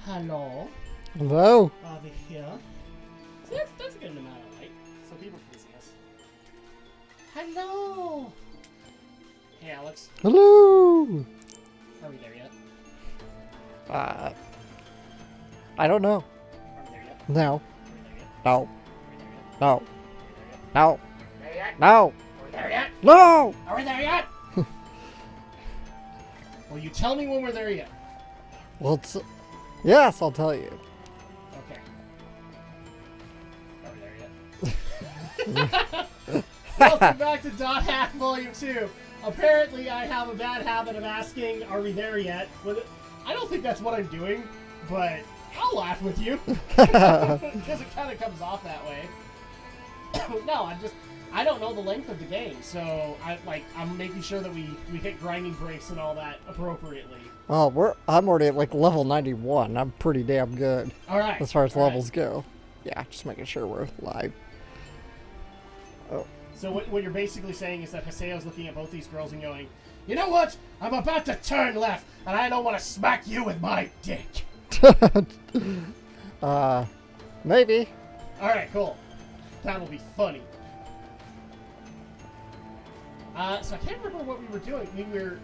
Hello. Hello. Over here. See, that's a good amount of light, so people can see us. Hello. Hey, Alex. Hello. Are we there yet? I don't know. Are we there yet? No. Are we there yet? No. Are we there yet? No. Are No. we there yet? No. Are we there yet? No. Are we there yet? Will you tell me when we're there yet? Well, yes, I'll tell you. Okay. Are we there yet? Welcome back to Dot Hack Volume 2. Apparently, I have a bad habit of asking, are we there yet? I don't think that's what I'm doing, but I'll laugh with you. Because it kind of comes off that way. No, I don't know the length of the game, so I'm making sure that we hit grinding breaks and all that appropriately. Oh, I'm already at like level 91. I'm pretty damn good. All right. As far as levels go. Yeah, just making sure we're live. Oh. So what you're basically saying is that Haseo's looking at both these girls and going, you know what? I'm about to turn left, and I don't want to smack you with my dick. Maybe. All right, cool. That'll be funny. So I can't remember what we were doing. We were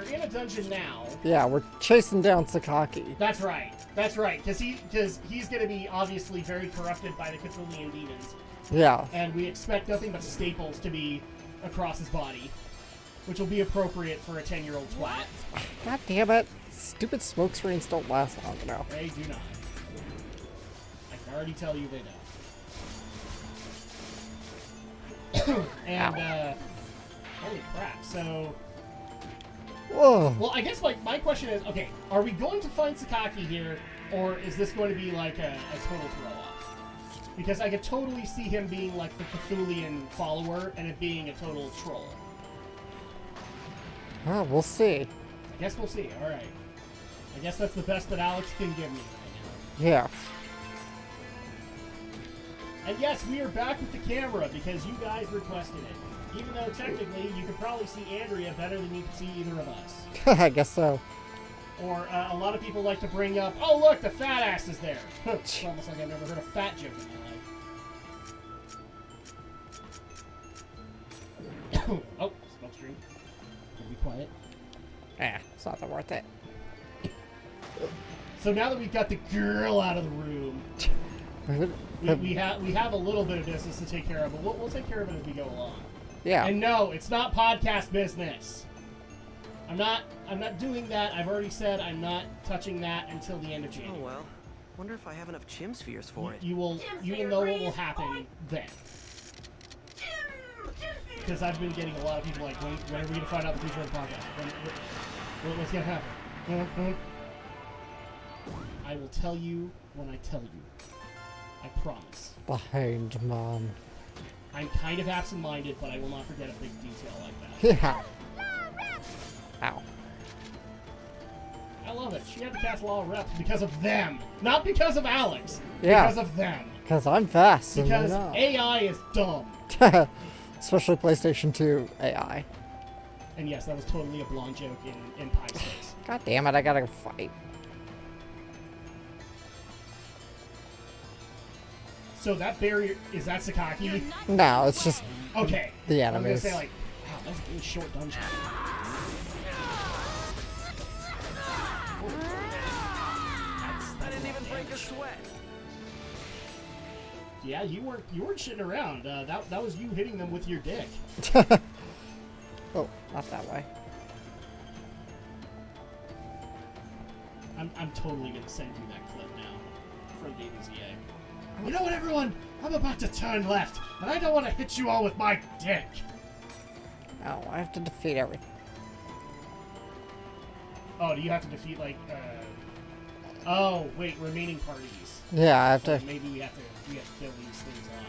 in a dungeon now. Yeah, we're chasing down Sakaki. That's right. That's right. Because he's going to be obviously very corrupted by the Cthulhian demons. Yeah. And we expect nothing but staples to be across his body, which will be appropriate for a 10-year-old twat. God damn it. Stupid smoke screens don't last long enough. They do not. I can already tell you they don't. And, holy crap, so... Whoa. Well, I guess my question is, okay, are we going to find Sakaki here, or is this going to be like a total throw-off? Because I could totally see him being like the Cthulhian follower, and it being a total troll. Oh, we'll see. I guess we'll see, alright. I guess that's the best that Alex can give me right now. Yeah. And yes, we are back with the camera, because you guys requested it. Even though, technically, you could probably see Andrea better than you could see either of us. I guess so. Or, a lot of people like to bring up, oh, look, the fat ass is there. It's almost like I've never heard a fat joke in my life. Oh, smoke screen. Be quiet. It's not that worth it. So now that we've got the girl out of the room, we have a little bit of business to take care of, but we'll take care of it as we go along. Yeah. And no, it's not podcast business. I'm not doing that. I've already said I'm not touching that until the end of January. Oh well. Wonder if I have enough chim spheres for it. You will know what will happen then. Because I've been getting a lot of people like, when are we going to find out the future of the podcast? What's going to happen? I will tell you when I tell you. I promise. Behind Mom. I'm kind of absent-minded, but I will not forget a big detail like that. Yeah. Ow. I love it. She had to cast Law of Reps because of them. Not because of Alex. Yeah. Because of them. Because I'm fast. Because and AI is dumb. Especially PlayStation 2 AI. And yes, that was totally a blonde joke in Pie Sticks. God damn it, I gotta fight. So that barrier, is that Sakaki? No, it's just Okay. the I was enemies. gonna say, like, wow, that was a really short dungeon. I didn't even break a sweat. Yeah, you weren't shitting around. That was you hitting them with your dick. Oh, not that way. I'm totally gonna send you that clip now from DBZA. You know what, everyone? I'm about to turn left, and I don't want to hit you all with my dick. Oh, I have to defeat everything. Oh, do you have to defeat like? Oh, wait, remaining parties. Yeah, I have So to. maybe we have to kill these things off.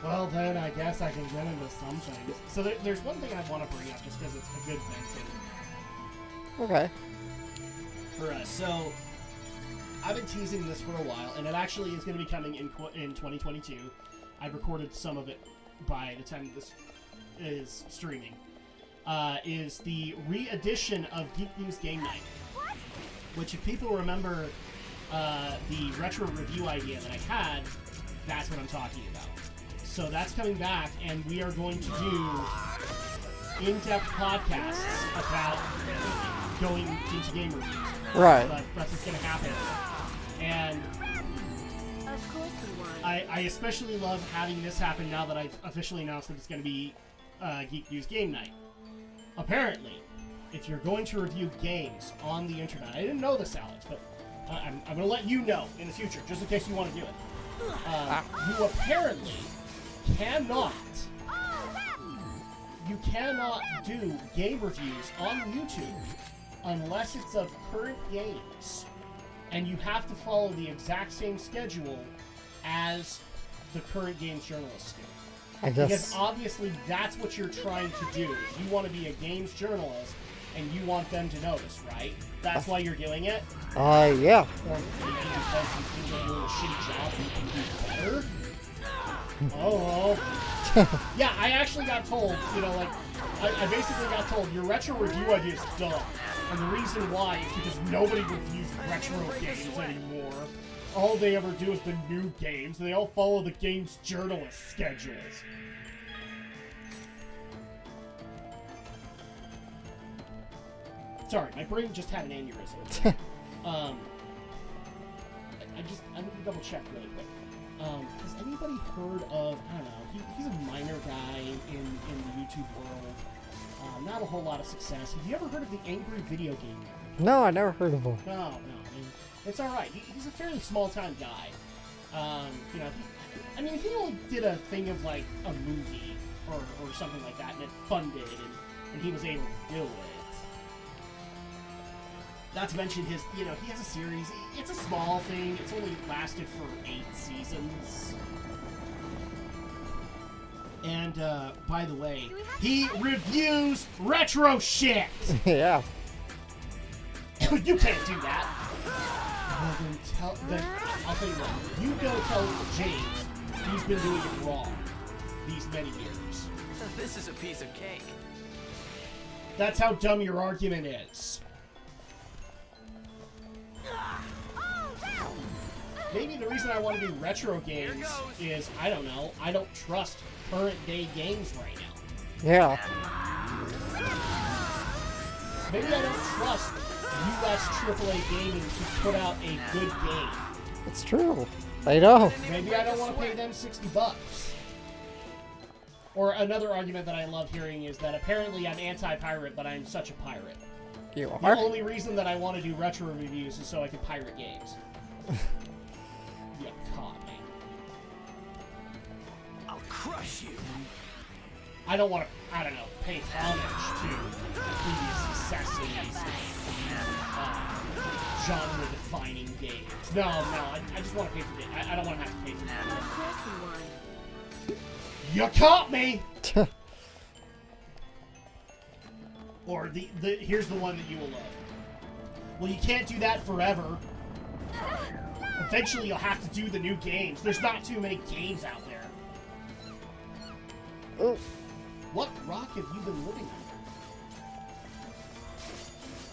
Well, then I guess I can get into some things. So there's one thing I want to bring up just because it's a good venting Okay. for us. So I've been teasing this for a while, and it actually is going to be coming in 2022. I've recorded some of it by the time this is streaming. is the re-edition of Geek News Game Night. Which, if people remember the retro review idea that I had, that's what I'm talking about. So that's coming back, and we are going to do in-depth podcasts about going into game reviews. Right. That's what's going to happen. And Of course we won. I especially love having this happen now that I've officially announced that it's going to be Geek News Game Night. Apparently, if you're going to review games on the internet, I didn't know this, Alex, but I'm going to let you know in the future, just in case you want to do it. You apparently cannot do game reviews on YouTube unless it's of current games, and you have to follow the exact same schedule as the current games journalists do. I guess. Because obviously that's what you're trying to do. You want to be a games journalist, and you want them to notice, right? That's why you're doing it? Yeah. Or maybe because you think you're doing a shitty job and you can do better? Oh. Yeah, I actually got told, I basically got told, your retro review idea is dumb. And the reason why is because nobody reviews retro games anymore. All they ever do is the new games, and they all follow the games journalist schedules. Sorry, my brain just had an aneurysm. I need to double check really quick. Has anybody heard of, I don't know, he's a minor guy in the YouTube world. Not a whole lot of success. Have you ever heard of the Angry Video Game Nerd? No, I never heard of him. No, I mean, it's alright. He's a fairly small-time guy. He only did a thing of, like, a movie or something like that, and it funded, and he was able to do it. Not to mention his, he has a series. It's a small thing. It's only lasted for 8 seasons. And, by the way, he reviews retro shit! Yeah. You can't do that! Well, then I'll tell you what. You go tell James he's been doing it wrong these many years. This is a piece of cake. That's how dumb your argument is. Maybe the reason I want to do retro games is, I don't know, I don't trust current day games right now. Yeah. Maybe I don't trust US AAA gaming to put out a good game. It's true. I know. Maybe I don't want to pay them $60. Or another argument that I love hearing is that apparently I'm anti-pirate, but I'm such a pirate. You The are? only reason that I want to do retro reviews is so I can pirate games. You caught me. I'll crush you. I don't want to, pay homage to previous successes, genre-defining games. No, I just want to pay for games. I don't want to have to pay for them. Of course we won. You caught me! Or here's the one that you will love. Well, you can't do that forever. Eventually, you'll have to do the new games. There's not too many games out there. Oh. What rock have you been living under?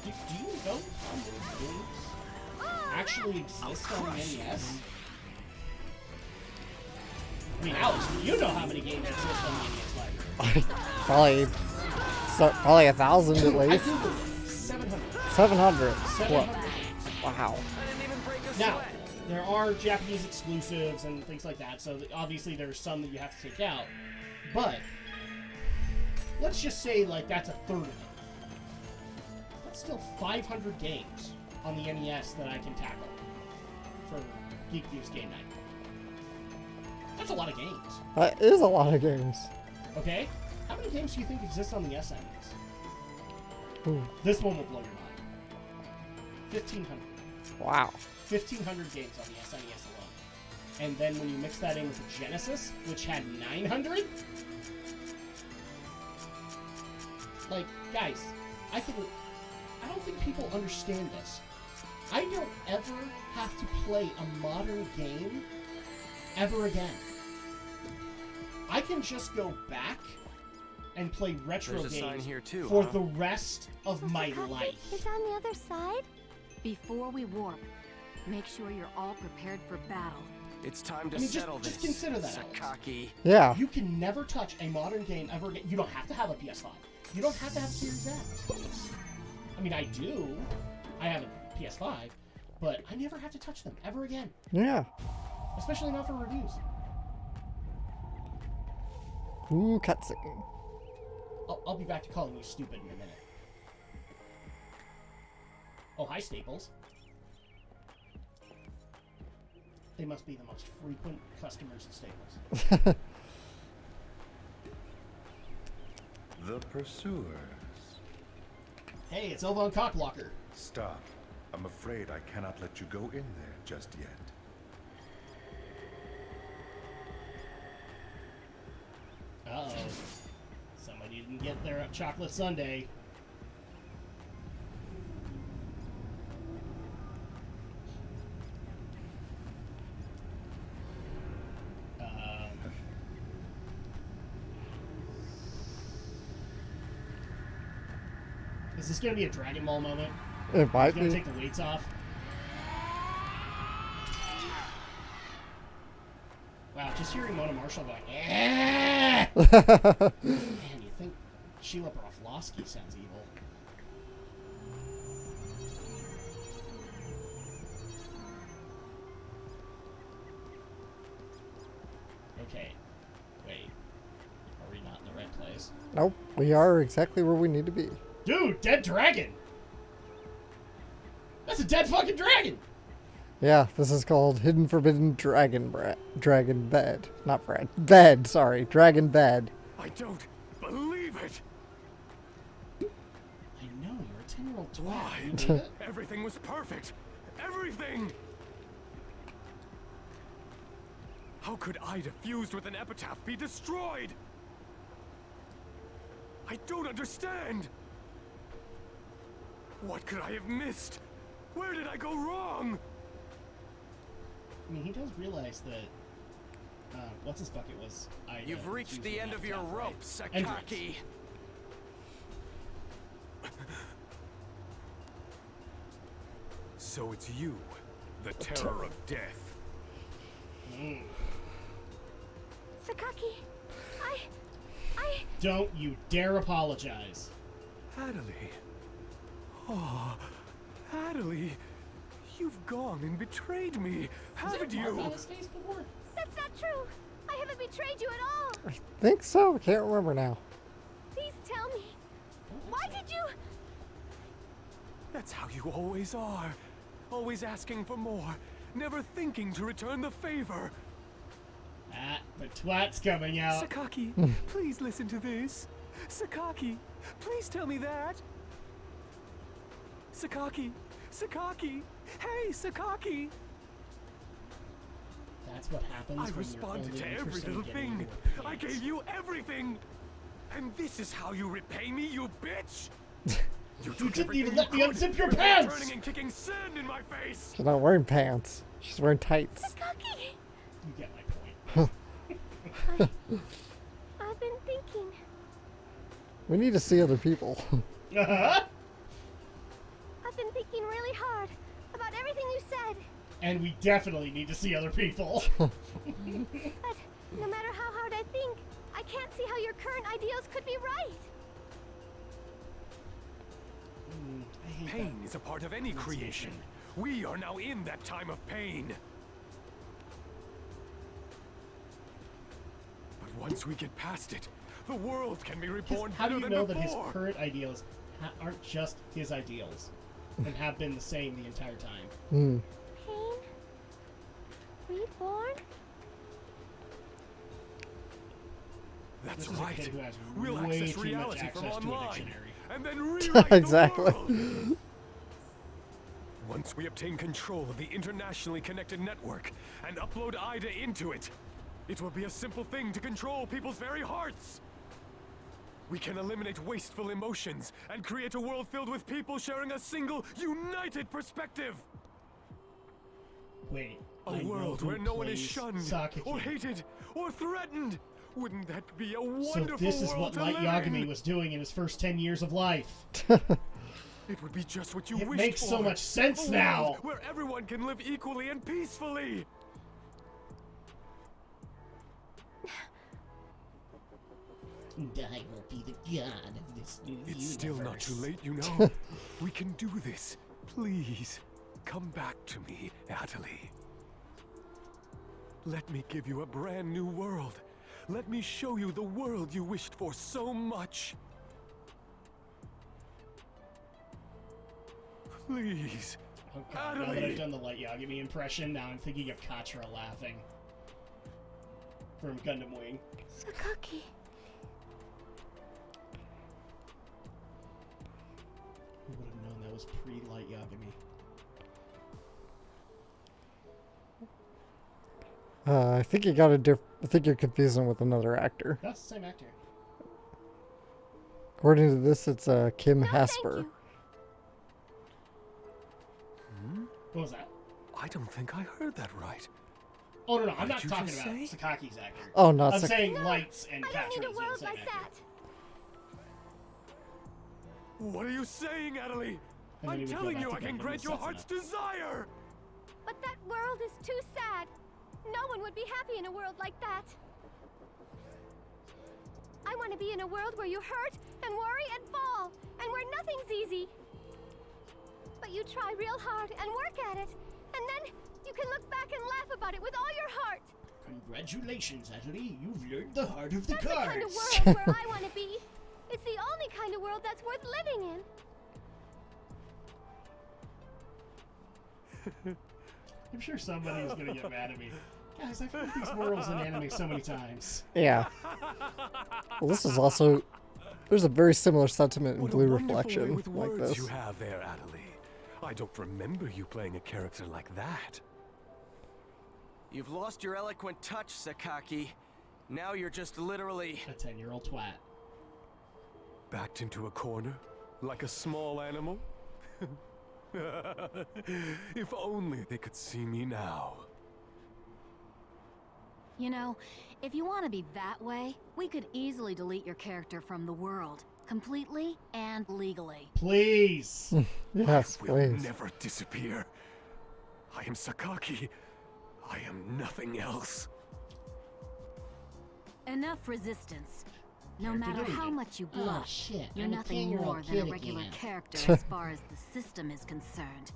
Do you know how many games actually exist on the NES? I mean, Alex, you know how many games exist on the NES library. Probably 1,000 at I least. Googled it. 700. 700. 700 What? games. Wow. I didn't even break a Now, sweat. there are Japanese exclusives and things like that, so obviously there's some that you have to take out. But, let's just say, like, that's a third of it. That's still 500 games on the NES that I can tackle for Geek News Game Night. That's a lot of games. That is a lot of games. Okay? How many games do you think exist on the SNES? Ooh. This one will blow your mind. 1,500. Wow. 1,500 games on the SNES alone. And then when you mix that in with the Genesis, which had 900? Like, guys, I don't think people understand this. I don't ever have to play a modern game ever again. I can just go back and play retro There's a sign games here too, for huh? the rest of The my cockpit life. is on the other side? Before we warp, make sure you're all prepared for battle. It's time to I mean, just settle this. consider that, Alex. Sakaki. Yeah. You can never touch a modern game ever again. You don't have to have a PS5. You don't have to have Series X. I mean, I do. I have a PS5, but I never have to touch them ever again. Yeah. Especially not for reviews. Ooh, cutscene. I'll be back to calling you stupid in a minute. Oh, hi, Staples. They must be the most frequent customers at Staples. The Pursuers. Hey, it's Elvon Cockblocker. Stop. I'm afraid I cannot let you go in there just yet. Uh-oh. Somebody didn't get their chocolate sundae. Is this going to be a Dragon Ball moment? It might He's going to be. take the weights off? Wow, just hearing Mona Marshall going, eh! Man, you think Sheila Broflovsky sounds evil. Okay. Wait. Are we not in the right place? Nope. We are exactly where we need to be. Dude, dead dragon! That's a dead fucking dragon! Yeah, this is called Hidden Forbidden Dragon Bed. Not bread. Bed, sorry. Dragon Bed. I don't believe it. I know, you're a 10-year-old twat. Why? You believe it? Everything was perfect. Everything. How could Ida fused with an epitaph be destroyed? I don't understand. What could I have missed? Where did I go wrong? I mean, he does realize that, what's his bucket was Ida. You've reached using the end that of your tap, right? rope, And Sakaki. So it's you, the terror of death. Sakaki, I... Don't you dare apologize. Adelie. Oh, Adelie. You've gone and betrayed me, haven't Is there a mark you? on his face before? That's not true. I haven't betrayed you at all. I think so. I can't remember now. Please tell me. Why did you... That's how you always are. Always asking for more, never thinking to return the favor. Ah, the twat's coming out. Sakaki, please listen to this. Sakaki, please tell me that. Sakaki, Sakaki, hey, Sakaki. That's what happens I when responded you're to only every interested in little getting thing. your I pants. gave you everything. And this is how you repay me, you bitch. You didn't even let me unzip your pants! Turning and kicking sand in my face. She's not wearing pants. She's wearing tights. Sakaki! You get my point. I've been thinking. We need to see other people. Uh-huh. I've been thinking really hard about everything you said. And we definitely need to see other people. But no matter how hard I think, I can't see how your current ideals could be right. I hate Pain is a part of any creation. We are now in that time of pain. But once we get past it, the world can be that. reborn How do better you know than that his before. current ideals aren't just his ideals and have been the same the entire time? Hmm. Pain? Reborn? That's This is a right. kid who has We'll way access too much reality from access to a online dictionary. and then rewrite Exactly. the world. Once we obtain control of the internationally connected network and upload Ida into it, it will be a simple thing to control people's very hearts. We can eliminate wasteful emotions and create a world filled with people sharing a single, united perspective. Wait. A I know world who where no one is plays shunned, Sakaki. or hated, or threatened. Wouldn't that be a So wonderful this is world what to Light live Yagami in? was doing in his first 10 years of life. It would be just what you It wished makes so for. much sense A now. world where everyone can live equally and peacefully. And I will be the god of this new universe. It's still not too late, you know. We can do this. Please, come back to me, Atali. Let me give you a brand new world. Let me show you the world you wished for so much. Please. Oh god, now that Atali. I've done the Light Yagami impression, now I'm thinking of Katra laughing. From Gundam Wing. Sakaki. Who would have known that was pre-Light Yagami? I think you got a I think you're confusing with another actor. That's the same actor. According to this, it's Kim No, thank Hasper. you. What was that? I don't think I heard that right. Oh no, I'm What not did you talking just about say? Sakaki's actor. Oh, not I'm Sak- saying No, Lights and I don't need Katra a is world the same like actor. that. What are you saying, Atali? And then I'm he would go telling back you to I can Gundam grant your Assassin. heart's desire. But that world is too sad. No one would be happy in a world like that. I want to be in a world where you hurt and worry and fall, and where nothing's easy. But you try real hard and work at it, and then you can look back and laugh about it with all your heart. Congratulations, Atali. You've learned the heart of the That's the kind of cards. world where I want to be. It's the only kind of world that's worth living in. I'm sure somebody is gonna get mad at me. Guys, I've heard these worlds in anime so many times. Yeah. Well, this is also... There's a very similar sentiment in What a Blue wonderful way Reflection with like words this. you have there, Atali. I don't remember you playing a character like that. You've lost your eloquent touch, Sakaki. Now you're just literally... A 10-year-old twat. Backed into a corner, like a small animal? If only they could see me now. You know, if you want to be that way, we could easily delete your character from the world. Completely and legally. Please. Yes, I will please. never disappear. I am Sakaki. I am nothing else. Enough resistance. No Character matter how deleted. much you Oh bluff, shit, you're I'm a nothing 10-year-old more than a kid regular again. character as far as the system is concerned.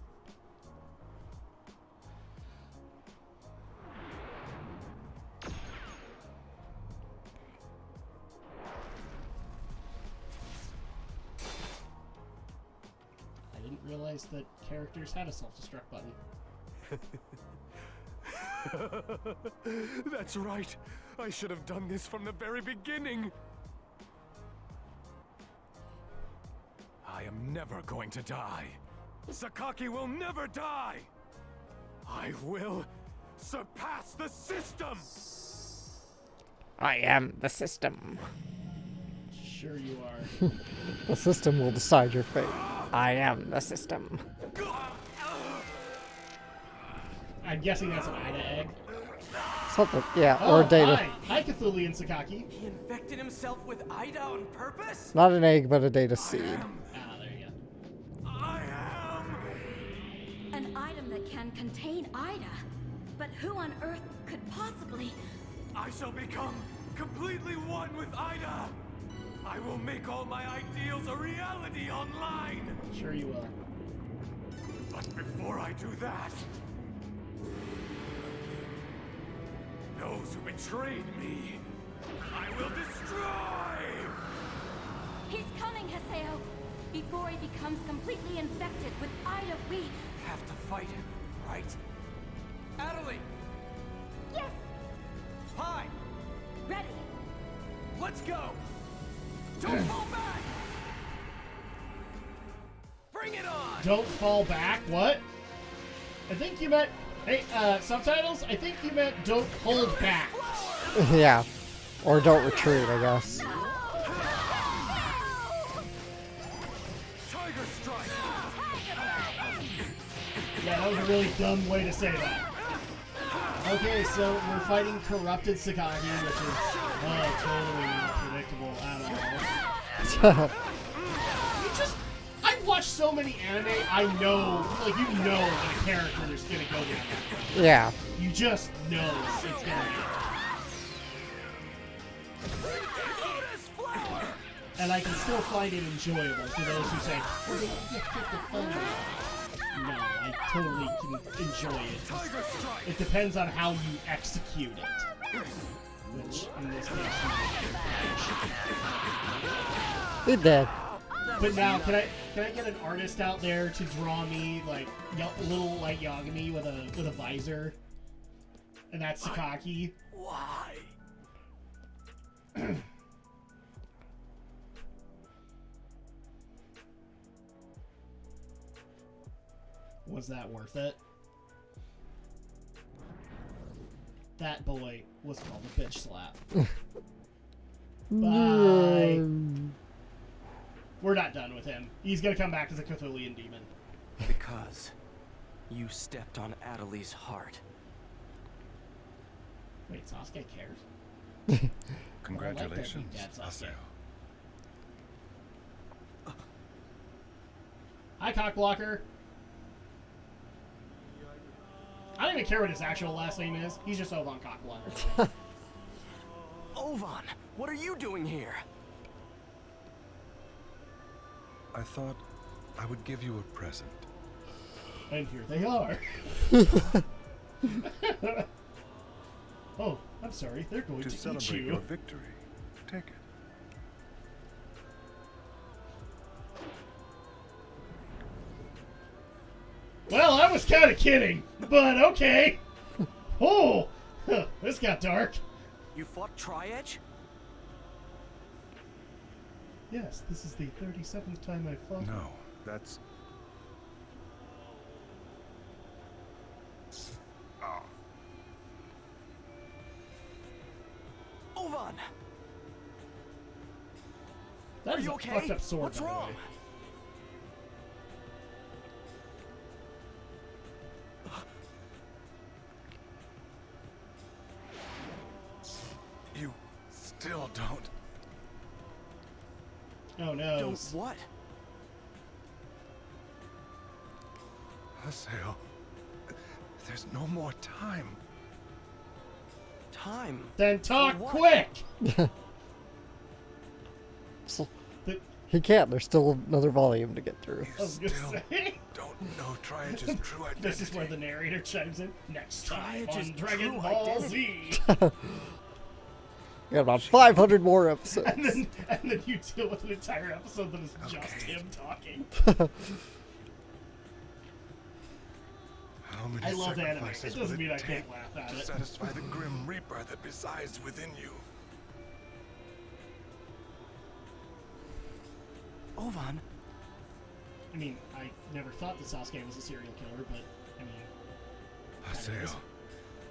I didn't realize that characters had a self-destruct button. That's right. I should have done this from the very beginning. I am never going to die. Sakaki will never die. I will surpass the system. I am the system. Sure you are. The system will decide your fate. I am the system. I'm guessing that's an Ida egg. Something, yeah, Oh, or data. Hi, Cthulhu and Sakaki. He infected himself with Ida on purpose? Not an egg, but a data seed. Ah, there you go. I am. An item that can contain Ida. But who on earth could possibly... I shall become completely one with Ida. I will make all my ideals a reality online. Sure you will. But before I do that, those who betrayed me, I will destroy! He's coming, Haseo! Before he becomes completely infected with Ida, we... Have to fight him, right? Atali! Yes! Hi! Ready! Let's go! Don't fall back! Bring it on! Don't fall back. What? I think you meant. Hey, subtitles. I think you meant don't hold back. Yeah. Or don't retreat, I guess. Tiger Strike! Yeah, that was a really dumb way to say that. Okay, so we're fighting corrupted Sakagi, which is totally not predictable at all. I've watched so many anime, I know, like, you know that a character is gonna go there. Yeah. You just know it's gonna be. And I can still find it enjoyable for those who say, well, they just took the fun out. No, I totally can enjoy it. It depends on how you execute it. Which, in this case, He did. but now, can I get an artist out there to draw me like little light Yagami with a visor, and that's Sakaki. Why? Was that worth it? That boy was called a bitch slap. Bye. We're not done with him. He's gonna come back as a Cthulian demon. Because you stepped on Adeli's heart. Wait, Sasuke cares? Congratulations, I like that Haseo. Hi, Cockblocker. I don't even care what his actual last name is. He's just Ovan Cockblocker. Ovan, what are you doing here? I thought I would give you a present. And here they are. Oh, I'm sorry. They're going To to eat celebrate you. your victory, take it. Well, I was kind of kidding, but okay. Oh, this got dark. You fought Tri-Edge? Yes, this is the 37th time I've fought. No, that's... Ovan! That Are is you a okay? fucked up sword, What's by the wrong? way. You still don't... Oh no. Don't what? Haseo, there's no more time. Time. Then talk For what? quick! So, The- he can't. There's still another volume to get through. I was gonna Still say. don't know Tri-Edge's true identity. This is where the narrator chimes in. Next time Tri-Edge's on Dragon true Ball identity. Z. We got about 500 more episodes. and then you deal with an entire episode that is just Okay. him talking. How many I love anime. sacrifices It doesn't will mean I take can't laugh at to it. satisfy the grim reaper that resides within you? Ovan, I mean, I never thought that Sasuke was a serial killer, but, I mean... Haseo, is.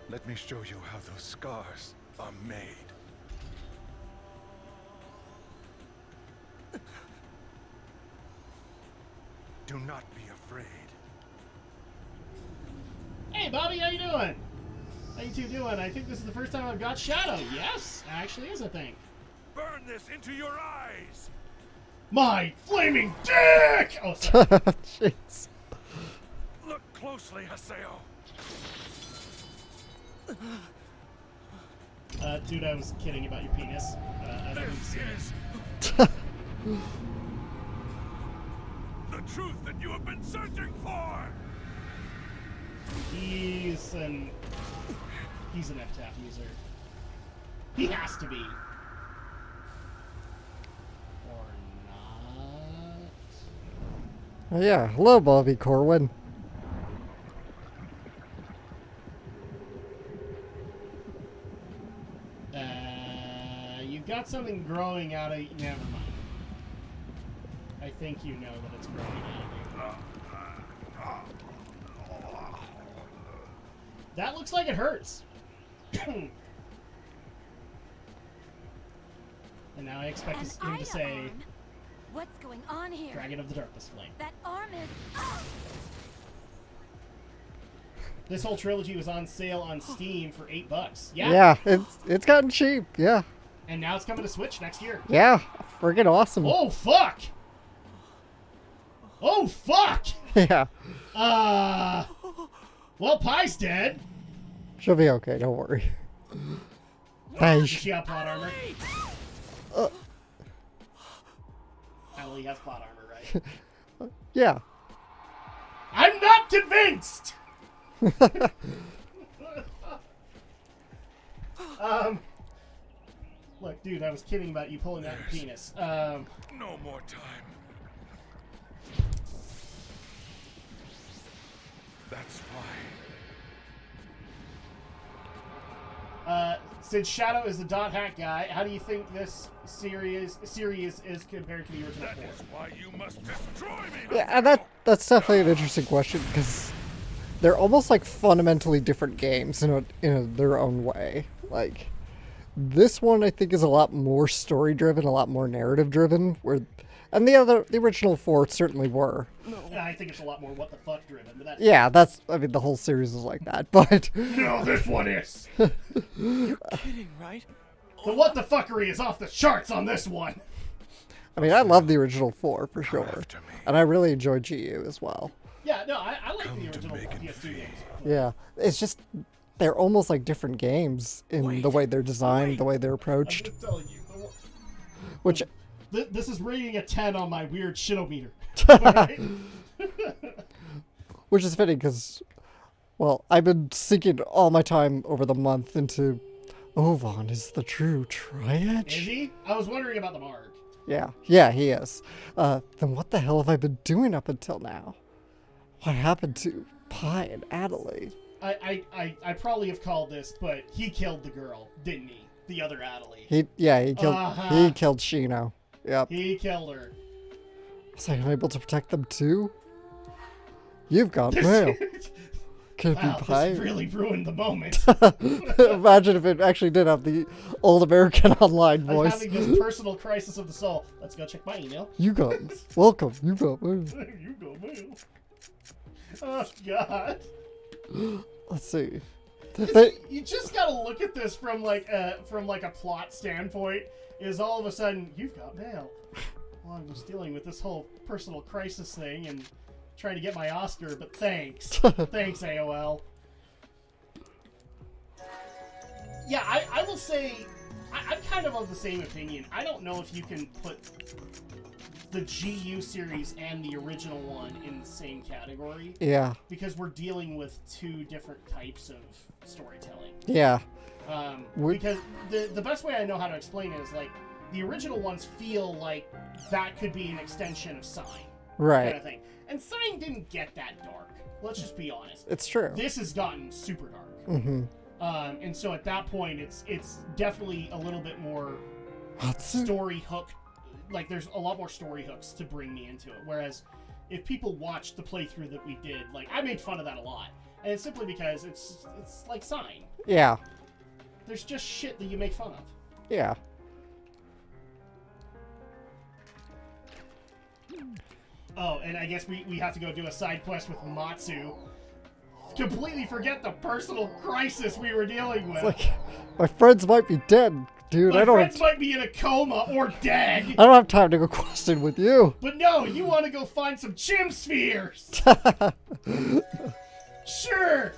let me show you how those scars are made. Do not be afraid. Hey, Bobby, how you doing? How you two doing? I think this is the first time I've got Shadow. Yes, actually is a thing. Burn this into your eyes! My flaming dick! Oh, sorry. Jeez. Look closely, Haseo. Dude, I was kidding about your penis. I didn't This see it. is the truth that you have been searching for! He's an epitaph user. He has to be. Or not. Oh, yeah. Hello, Bobby Corwin. You've got something growing out of... Never mind. I think you know that it's growing out of you. That looks like it hurts. And now I expect him to say, arm. What's going on here? Dragon of the Darkness Flame. That arm is... This whole trilogy was on sale on Steam for $8. Yeah. Yeah, it's gotten cheap. Yeah. And now it's coming to Switch next year. Yeah. Friggin' awesome. Oh, fuck! Oh, fuck! Yeah. Well, Pie's dead. She'll be okay, don't worry. Does she have plot armor? Emily has plot armor, right? Yeah. I'm not convinced! Look, dude, I was kidding about you pulling out your penis. No more time. That's why. Since Shadow is the dot hack guy, how do you think this series is compared to the original That four? is why you must destroy me. Yeah, and that's definitely an interesting question because they're almost like fundamentally different games in their own way. Like this one, I think, is a lot more story driven, a lot more narrative driven. And the original four certainly were. I think it's a lot more what the fuck driven, but that's Yeah, I mean, the whole series is like that. But no, this one is. Kidding, right? The what the fuckery is off the charts on this one. I mean, I love the original four for sure, after me. and I really enjoy GU as well. Yeah, no, I like the original PS2 games. Yeah, it's just they're almost like different games in the way they're designed, the way they're I'm approached. just telling you. Which, This is rating a 10 on my weird shitometer. Alright? which is fitting because, well, I've been sinking all my time over the month into Ovan is the true Is triad. he? I was wondering about the Mark. Yeah, he is. Then what the hell have I been doing up until now? What happened to Pi and Adelaide? I probably have called this, but he killed the girl, didn't he? The other Adelaide. He killed Shino. Yep. He killed her. Was I unable to protect them too? You've got mail. Could it be Wow, Pi? this really ruined the moment. Imagine if it actually did have the old American online I'm voice. having this personal crisis of the soul. Let's go check my email. You got welcome. You got mail. You go, mail. Oh, God. Let's see. You just gotta look at this from like a plot standpoint. Is all of a sudden you've got mail. Well, I was dealing with this whole personal crisis thing and trying to get my Oscar, but thanks, thanks AOL. Yeah, I will say I'm kind of the same opinion. I don't know if you can put the GU series and the original one in the same category. Yeah. Because we're dealing with two different types of storytelling. Yeah. Because the best way I know how to explain it is like the original ones feel like that could be an extension of Sign, Right. kind of thing. And Sign didn't get that dark. Let's just be honest. It's true. This has gotten super dark. Mm-hmm. And so at that point, it's definitely a little bit more What's story hook. Like there's a lot more story hooks to bring me into it. Whereas if people watched the playthrough that we did, like I made fun of that a lot, and it's simply because it's like Sign. Yeah. There's just shit that you make fun of. Yeah. Oh, and I guess we have to go do a side quest with Matsu. Completely forget the personal crisis we were dealing with. It's like my friends might be dead, dude. My I don't friends have might be in a coma or dead. I don't have time to go question with you. But no, you want to go find some gym spheres. Sure.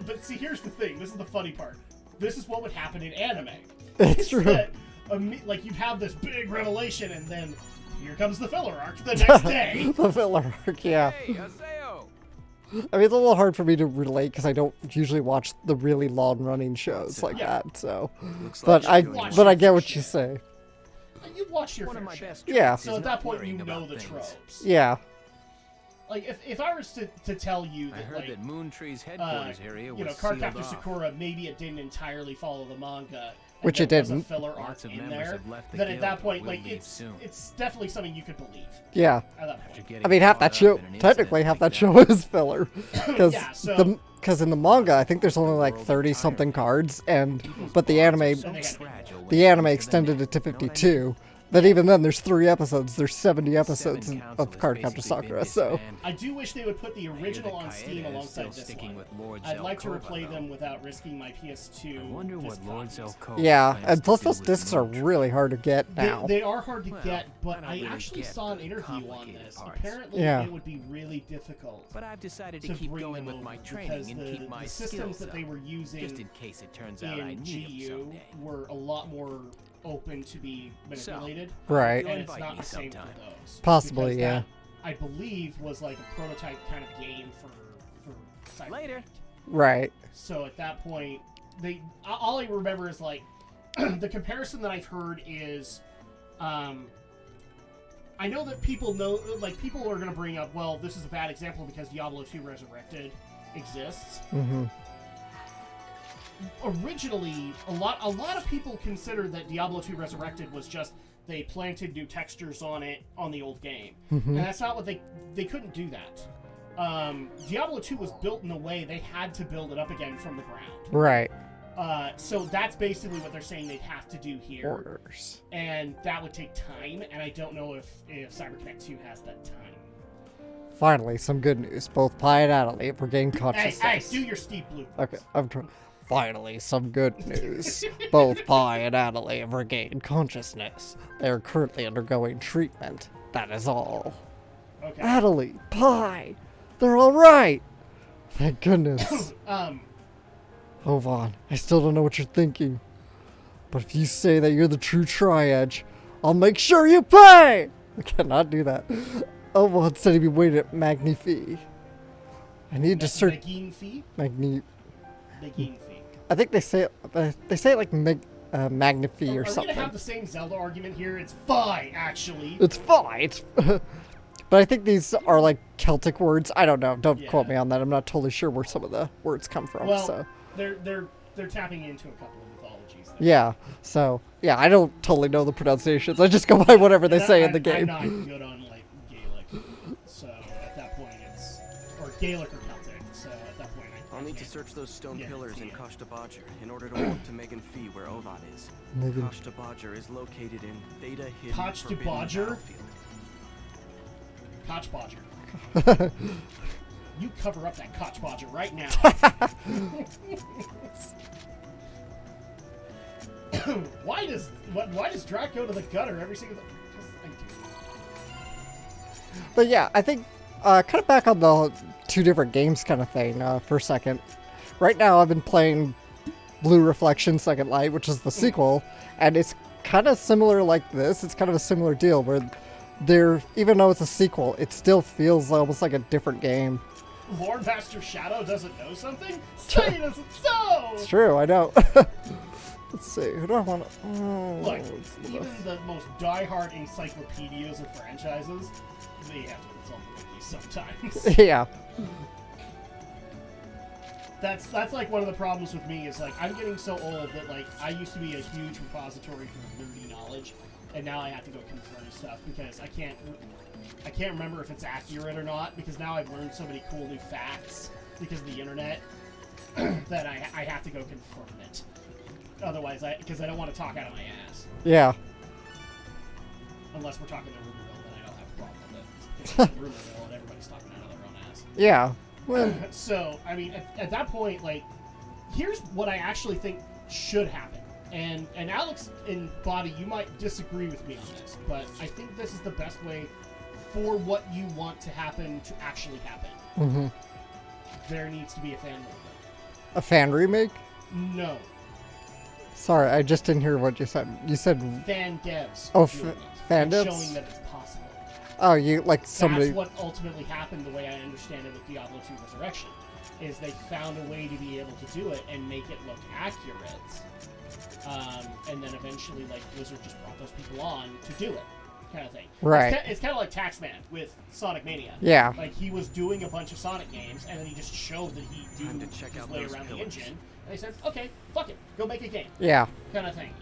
But here's the thing. This is the funny part. This is what would happen in anime. It's true. That, like you'd have this big revelation, and then here comes the filler arc the next day. The filler arc, yeah. Hey, Aseo! I mean, it's a little hard for me to relate because I don't usually watch the really long-running shows like Yeah. that. So, Looks but like you're Watch doing I it get for what you shit. say. You watch your one of fair my share. best. Yeah. traits So is at that not point, you worrying know about the things. tropes. Yeah. Like if I was to tell you I that heard like that Moon-Tree's headquarters area was Cardcaptor sealed off. Sakura, maybe it didn't entirely follow the manga, and Which it there was didn't. a filler arc Lots of in members there. have left the Then at that guild, point, will like leave it's soon. definitely something you could believe Yeah. at that After point. getting I mean, half caught that up show, in an technically incident half like that show is filler. Because Yeah, so- in the manga, I think there's only like 30-something cards, but the anime So fragile when the it anime comes to the extended net. it to Know what I mean? 52. But even then, there's 3 episodes. There's 70 episodes Seven of Council Card has Captor basically Sakura, been so... disbanded. I do wish they would put the original on Steam Kaeda is alongside still this sticking one. with Lord I'd like to Zelkova, replay though. them without risking my PS2. I wonder what disc Lord copies. Zelkova Yeah, plans and to plus do those with discs are Mordred. really hard to get now. They are hard to Well, get, but I don't I really actually get saw an the interview on complicated this. parts. Apparently, Yeah. it would be really difficult But I've decided to to keep bring going them with my over training because and keep my the systems skills that they up, were using just in case it turns out I in need them GU someday. were a lot more open to be manipulated. Right. You'll And it's invite not me the same sometime. for those. Possibly, Because yeah. that, I believe, was like a prototype kind of game for Cyberpunk. Later. Right. So at that point, all I remember is like the comparison that I've heard is, I know that people know, like people are going to bring up, well, this is a bad example because Diablo 2 Resurrected exists. Mm-hmm. Originally, a lot of people consider that Diablo 2 Resurrected was just they planted new textures on it on the old game, and that's not what they couldn't do that. Diablo 2 was built in a way they had to build it up again from the ground. Right. So that's basically what they're saying they'd have to do here, Orders. and that would take time. And I don't know if CyberConnect 2 has that time. Finally, some good news. Both Pi and Adelaide regain consciousness. Hey, do your Steve Blue. Okay, I'm trying. Finally, some good news. Both Pi and Adelaide have regained consciousness. They are currently undergoing treatment. That is all. Okay. Adelaide, Pi, they're all right. Thank goodness. Hold on, I still don't know what you're thinking. But if you say that you're the true Triad, I'll make sure you pay! I cannot do that. Oh, well, instead of me waiting at Magnifi. I need to search... Begin fee. Begin Fee. I think they say it like Magnifi or Are we something. gonna have the same Zelda argument here? It's Phi, actually. It's fine. It's but I think these are like Celtic words. I don't know. Don't quote me on that. I'm not totally sure where some of the words come from. Well, so they're tapping into a couple of mythologies. There. yeah. So yeah, I don't totally know the pronunciations. I just go by whatever they say in the game. I'm not good on like Gaelic, so at that point or Gaelic or Celtic. So at that point I'll need to search those stone pillars in Kashta Badger in order to walk to Megan Fee where Ovad is. Megan- Kashta Badger is located in Theta Hidden Kashta Forbidden Badger? Battlefield. Koch Bodger. You cover up that Koch Bodger right now. Why does Drak go to the gutter every single time? But yeah, I think kind of back on the 2 different games kind of thing for a second. Right now, I've been playing Blue Reflection Second Light, which is the sequel, and it's kind of similar like this. It's kind of a similar deal where even though it's a sequel, it still feels almost like a different game. Lord Master Shadow doesn't know something? Say it isn't so! It's true, I know. Let's see, who do I want to... Look, even the most die-hard encyclopedias of franchises, they have to consult the wiki sometimes. yeah. That's like one of the problems with me is like I'm getting so old that like I used to be a huge repository for nerdy knowledge, and now I have to go confirm stuff because I can't remember if it's accurate or not because now I've learned so many cool new facts because of the internet that I have to go confirm it. Otherwise, because I don't want to talk out of my ass. Yeah. Unless we're talking the rumor mill, then I don't have a problem with it. Because it's the rumor mill and everybody's talking out of their own ass. Yeah. Well, So, I mean, at that point, like, here's what I actually think should happen. And Alex and Body, you might disagree with me on this, but I think this is the best way for what you want to happen to actually happen. mm-hmm. There needs to be a fan movement. A fan remake? No. Sorry, I just didn't hear what you said. You said... Fan devs. Oh, doing it fan and devs? showing that it's possible. Oh, you, like, somebody... That's what ultimately happened, the way I understand it with Diablo 2 Resurrection, is they found a way to be able to do it and make it look accurate. And then eventually, like, Blizzard just brought those people on to do it, kind of thing. Right. It's kind of like Taxman with Sonic Mania. Yeah. Like, he was doing a bunch of Sonic games, and then he just showed that he Time do to check his out way those around the pillars. engine. And they said, okay, fuck it, go make a game. Yeah. Kind of thing.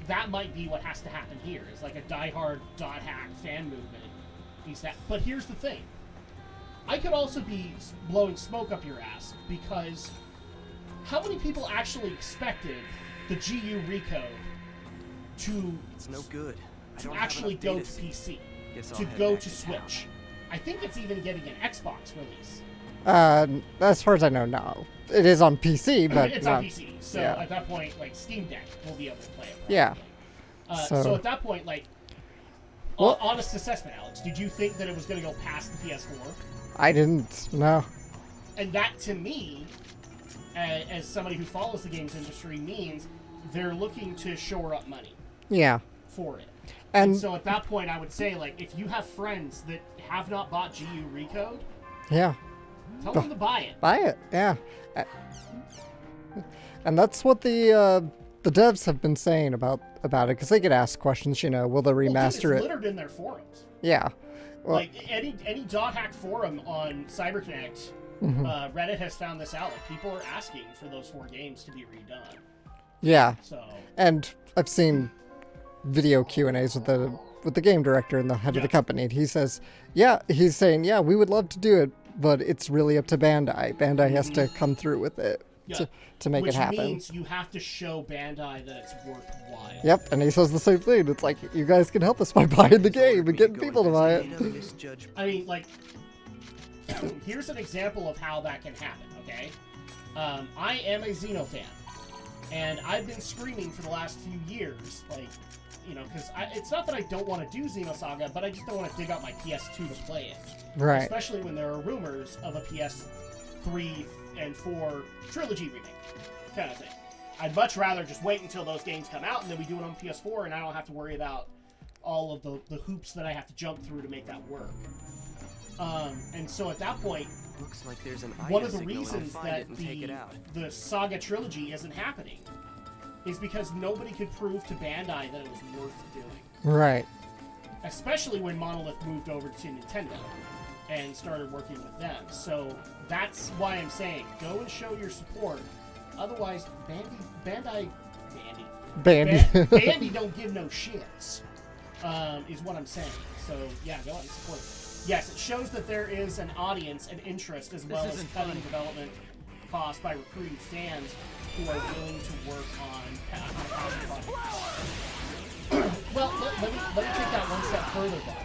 That might be what has to happen here, is like a diehard dot hack fan movement. But here's the thing. I could also be blowing smoke up your ass, because how many people actually expected the GU Recode to... It's no good. to actually go to PC, to go to Switch. I think it's even getting an Xbox release. As far as I know, no. It is on PC, but it's on PC. So at that point, like Steam Deck will be able to play it. Probably. Yeah. So at that point, like, honest assessment, Alex, did you think that it was going to go past the PS4? I didn't. No. And that, to me, as somebody who follows the games industry, means they're looking to shore up money. Yeah. For it. And so at that point, I would say, like, if you have friends that have not bought GU Recode, yeah, tell them to buy it. Buy it, yeah. And that's what the devs have been saying about it, because they get asked questions, you know, will they remaster it's it? littered in their forums. Yeah. Well, like, any dot hack forum on CyberConnect, Reddit has found this out. Like, people are asking for those 4 games to be redone. Yeah. So. And I've seen video Q&As with the game director and the head of the company, and he's saying, yeah, we would love to do it, but it's really up to Bandai. Bandai has to come through with it to make it happen. Which means you have to show Bandai that it's worthwhile. Yep, and he says the same thing. It's like, you guys can help us by buying the game and getting people to buy it. I mean, like, here's an example of how that can happen, okay? I am a Xeno fan, and I've been screaming for the last few years, like, you know, because it's not that I don't want to do Xenosaga, but I just don't want to dig out my PS2 to play it. Right. Especially when there are rumors of a PS3 and 4 trilogy remake, kind of thing. I'd much rather just wait until those games come out and then we do it on PS4 and I don't have to worry about all of the hoops that I have to jump through to make that work. And so at that point, looks like there's an one of the reasons that the Saga trilogy isn't happening is because nobody could prove to Bandai that it was worth doing. Right. Especially when Monolith moved over to Nintendo and started working with them. So that's why I'm saying, go and show your support. Otherwise, Bandy don't give no shits, is what I'm saying. So yeah, go out and support it. Yes, it shows that there is an audience and interest as well as cutting development costs by recruiting fans who are willing to work on a passion project. Well, let me take that one step further, Bob.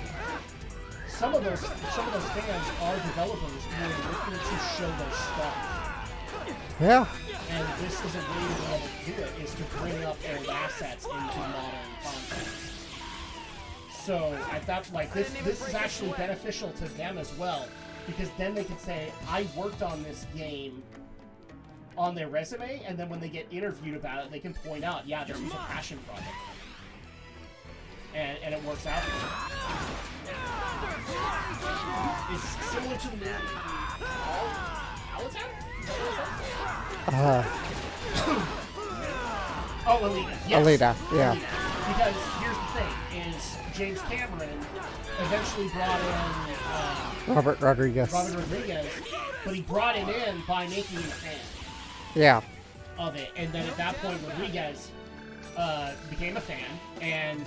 Some of those fans are developers who are looking to show their stuff. Yeah. And this is a way to be able to do it, is to bring up old assets into modern context. So at that, like, this is actually beneficial to them as well, because then they can say, I worked on this game on their resume, and then when they get interviewed about it, they can point out, yeah, this was a passion project. And it works out for them. It's similar to the movie Allentown? Alita. Yes. Alita, yeah. Alita. Because here's the thing, is James Cameron eventually brought in Robert Rodriguez, but he brought him in by making him a fan. Yeah. Of it, and then at that point, Rodriguez became a fan and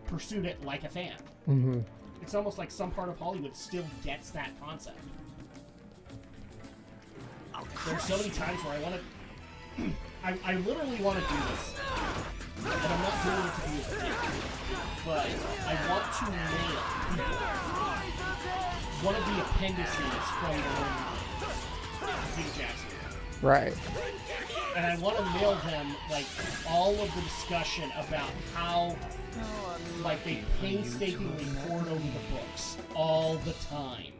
pursued it like a fan. Mm-hmm. It's almost like some part of Hollywood still gets that concept. There's so many times where I want to, I literally want to do this, and I'm not doing it to be a fan, but I want to nail one of the appendices from the Peter Jackson. Right. And I want to nail them, like, all of the discussion about how, like, they painstakingly poured over the books all the time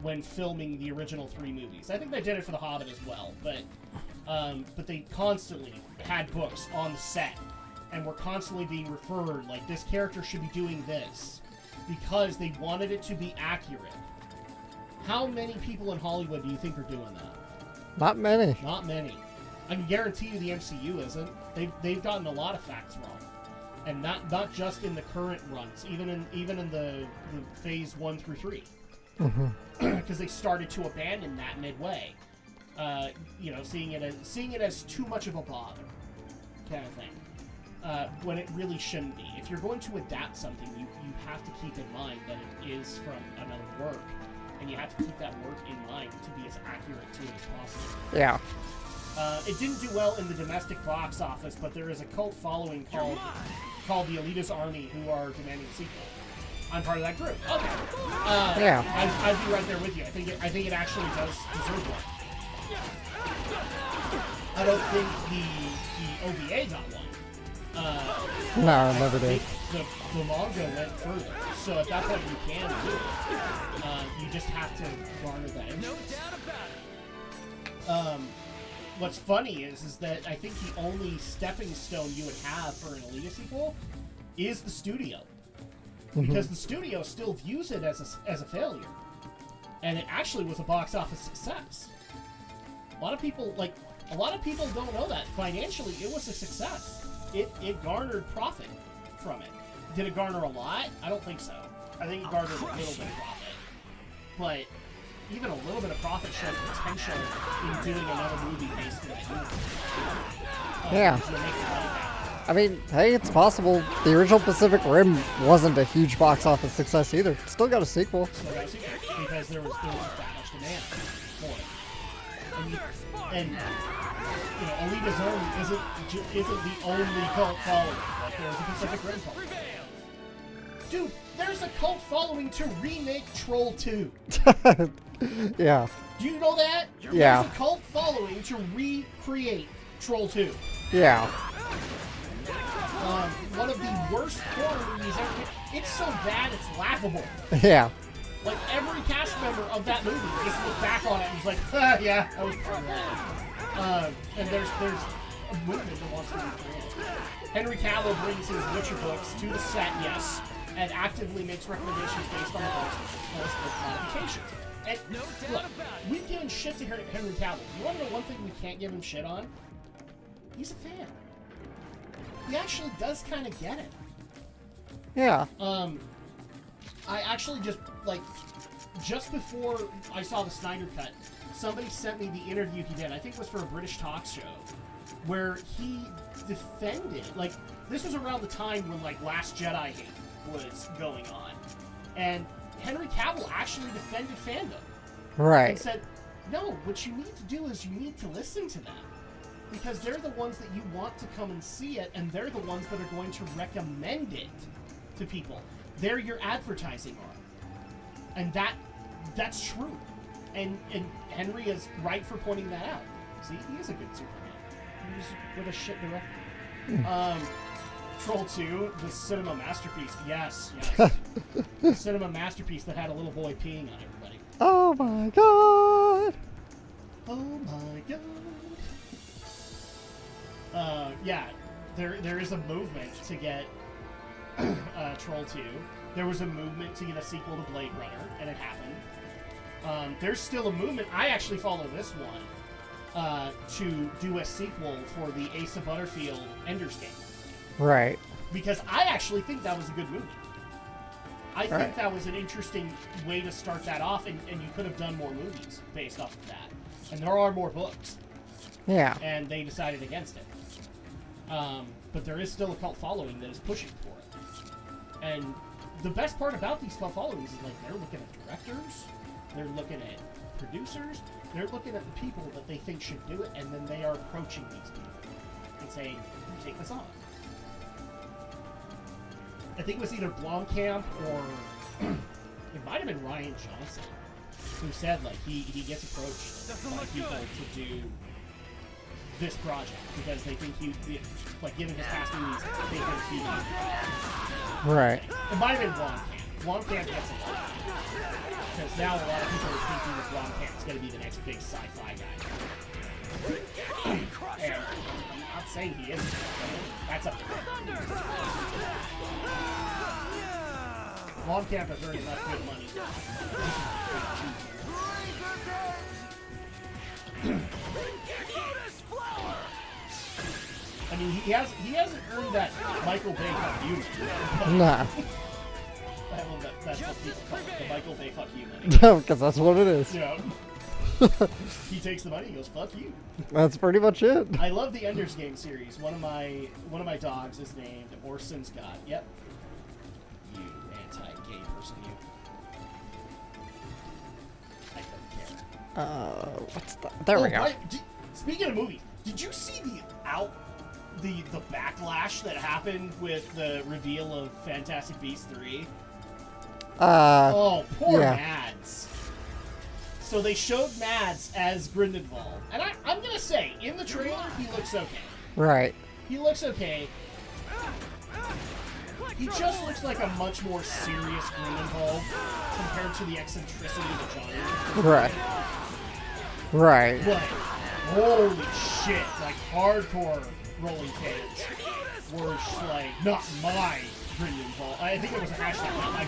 when filming the original 3 movies. I think they did it for The Hobbit as well, but they constantly had books on the set and were constantly being referred, like, this character should be doing this, because they wanted it to be accurate. How many people in Hollywood do you think are doing that? Not many. Not many. I can guarantee you the MCU isn't. They've gotten a lot of facts wrong, and not just in the current runs, even in the phase 1 through 3, because they started to abandon that midway. You know, seeing it as too much of a bother, kind of thing, when it really shouldn't be. If you're going to adapt something, you have to keep in mind that it is from another work. And you have to keep that work in mind to be as accurate to it as possible. Yeah. It didn't do well in the domestic box office, but there is a cult following called called the Elita's Army, who are demanding a sequel. I'm part of that group. Okay. Yeah. I'd be right there with you. I think it actually does deserve one. I don't think the OVA got one. No, it never did. The manga went further. So at that point, you can do it. You just have to garner that interest. No doubt about it. What's funny is that I think the only stepping stone you would have for an Alita sequel is the studio. Because the studio still views it as a failure. And it actually was a box office success. A lot of people don't know that. Financially, it was a success. It garnered profit from it. Did it garner a lot? I don't think so. I think it garnered a little bit of profit. But even a little bit of profit shows potential in doing another movie based on that universe. Yeah. To make the money back. I mean, hey, it's possible. The original Pacific Rim wasn't a huge box office success either. Still got a sequel. Still got a sequel, because there was just that much demand for it. And you know, Elita's Army isn't the only cult following. Like, there's a Pacific Rim cult following. Dude, there's a cult following to remake Troll 2. Yeah. Do you know that? Yeah. There's a cult following to recreate Troll 2. Yeah. One of the worst horror movies ever. It's so bad it's laughable. Yeah. Like, every cast member of that movie just looked back on it and was like, yeah, I was part of that. And there's a movement that wants to recreate it. Henry Cavill brings his Witcher books to the set, yes, and actively makes recommendations based on the books plus book modifications. And look, we've given shit to Henry Cavill. You want to know one thing we can't give him shit on? He's a fan. He actually does kind of get it. Yeah. I actually just before I saw the Snyder Cut, somebody sent me the interview he did. I think it was for a British talk show, where he defended, like, this was around the time when, like, Last Jedi hate was going on. And Henry Cavill actually defended fandom. Right. And said, no, what you need to do is you need to listen to them. Because they're the ones that you want to come and see it, and they're the ones that are going to recommend it to people. They're your advertising arm. And that's true. And Henry is right for pointing that out. See, he is a good Superman. He was with a shit director. Troll 2, the cinema masterpiece. Yes. The cinema masterpiece that had a little boy peeing on everybody. Oh my god. Oh my god. Yeah, there is a movement to get Troll 2. There was a movement to get a sequel to Blade Runner, and it happened. There's still a movement. I actually follow this one to do a sequel for the Asa Butterfield Ender's Game. Right. Because I actually think that was a good movie. I think that was an interesting way to start that off, and you could have done more movies based off of that. And there are more books. Yeah. And they decided against it. But there is still a cult following that is pushing for it. And the best part about these cult followings is, like, they're looking at directors, they're looking at producers, they're looking at the people that they think should do it, and then they are approaching these people and saying, take this on. I think it was either Blomkamp or it might have been Ryan Johnson who said, like, he gets approached by people to do this project because they think like, given his past movies, they think he would. Right. It might have been Blomkamp. Blomkamp gets a lot. Because now a lot of people are thinking that Blomkamp's going to be the next big sci-fi guy. And I'm not saying he isn't. That's up to him. Blomkamp has earned enough good money. I mean, he hasn't earned that Michael Bay fuck you money. Nah. That's what people call it, the Michael Bay fuck you money. Because that's what it is. Yeah. He takes the money, he goes, fuck you. That's pretty much it. I love the Ender's Game series. One of my dogs is named Orson Scott. Yep. You anti-gay person, you. I don't care. What's that? There we go. Speaking of movies, did you see the the backlash that happened with the reveal of Fantastic Beasts 3? Oh, poor yeah. Mads. So they showed Mads as Grindelwald. And I'm going to say, in the trailer, he looks okay. Right. He looks okay. He just looks like a much more serious Grindelwald compared to the eccentricity that Johnny. Right. Right. But, holy shit, like, hardcore rolling fans were just like, not my Grindelwald. I think it was a hashtag, not my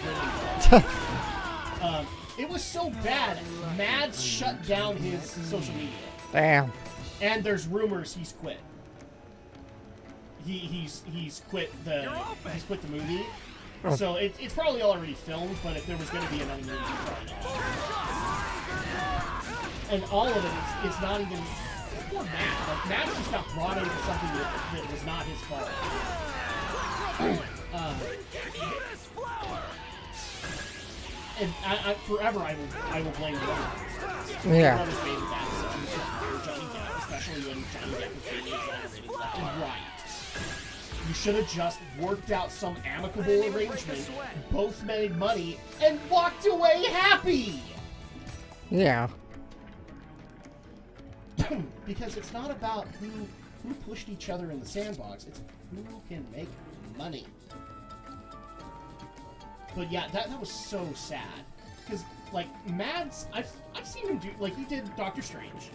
Grindelwald. It was so bad, Mads shut down his social media. Damn. And there's rumors he's quit. He's quit the movie. Oh. So it's probably already filmed, but if there was going to be another movie, probably not. And all of it, it's not even. Poor Matt. Like, Matt just got brought into something that was not his fault. And forever I will blame the brothers. Yeah. The brothers made that decision for Johnny Depp, especially when Johnny Depp was being exonerated left and right. You should have just worked out some amicable arrangement, both made money, and walked away happy! Yeah. Because it's not about who pushed each other in the sandbox, it's who can make money. But yeah, that was so sad. Because, like, Mads, I've seen him do, like, he did Doctor Strange.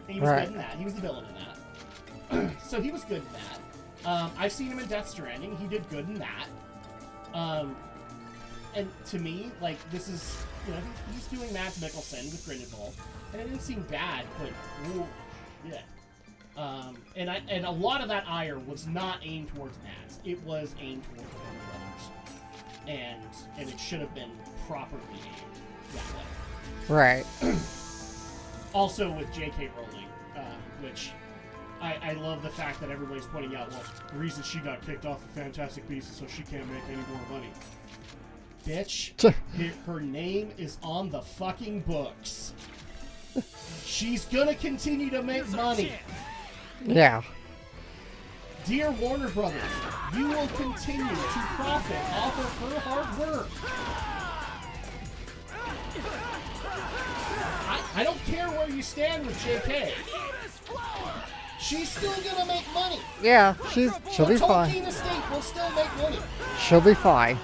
And he was good in that. He was the villain in that. So he was good in that. I've seen him in Death Stranding. He did good in that. And to me, like, this is, you know, he's doing Mads Mikkelsen with Grindelwald. And it didn't seem bad, but, ooh, yeah. And a lot of that ire was not aimed towards Mads. It was aimed towards the brothers. And it should have been properly aimed that way. Right. Also with J.K. Rowling, which I love the fact that everybody's pointing out, well, the reason she got kicked off of Fantastic Beasts is so she can't make any more money. Bitch, her name is on the fucking books. She's gonna continue to make money. Yeah. Dear Warner Brothers, you will continue to profit off of her hard work. I don't care where you stand with JK. She's still gonna make money. Yeah, she'll be fine. Tolkien estate will still make money. She'll be fine.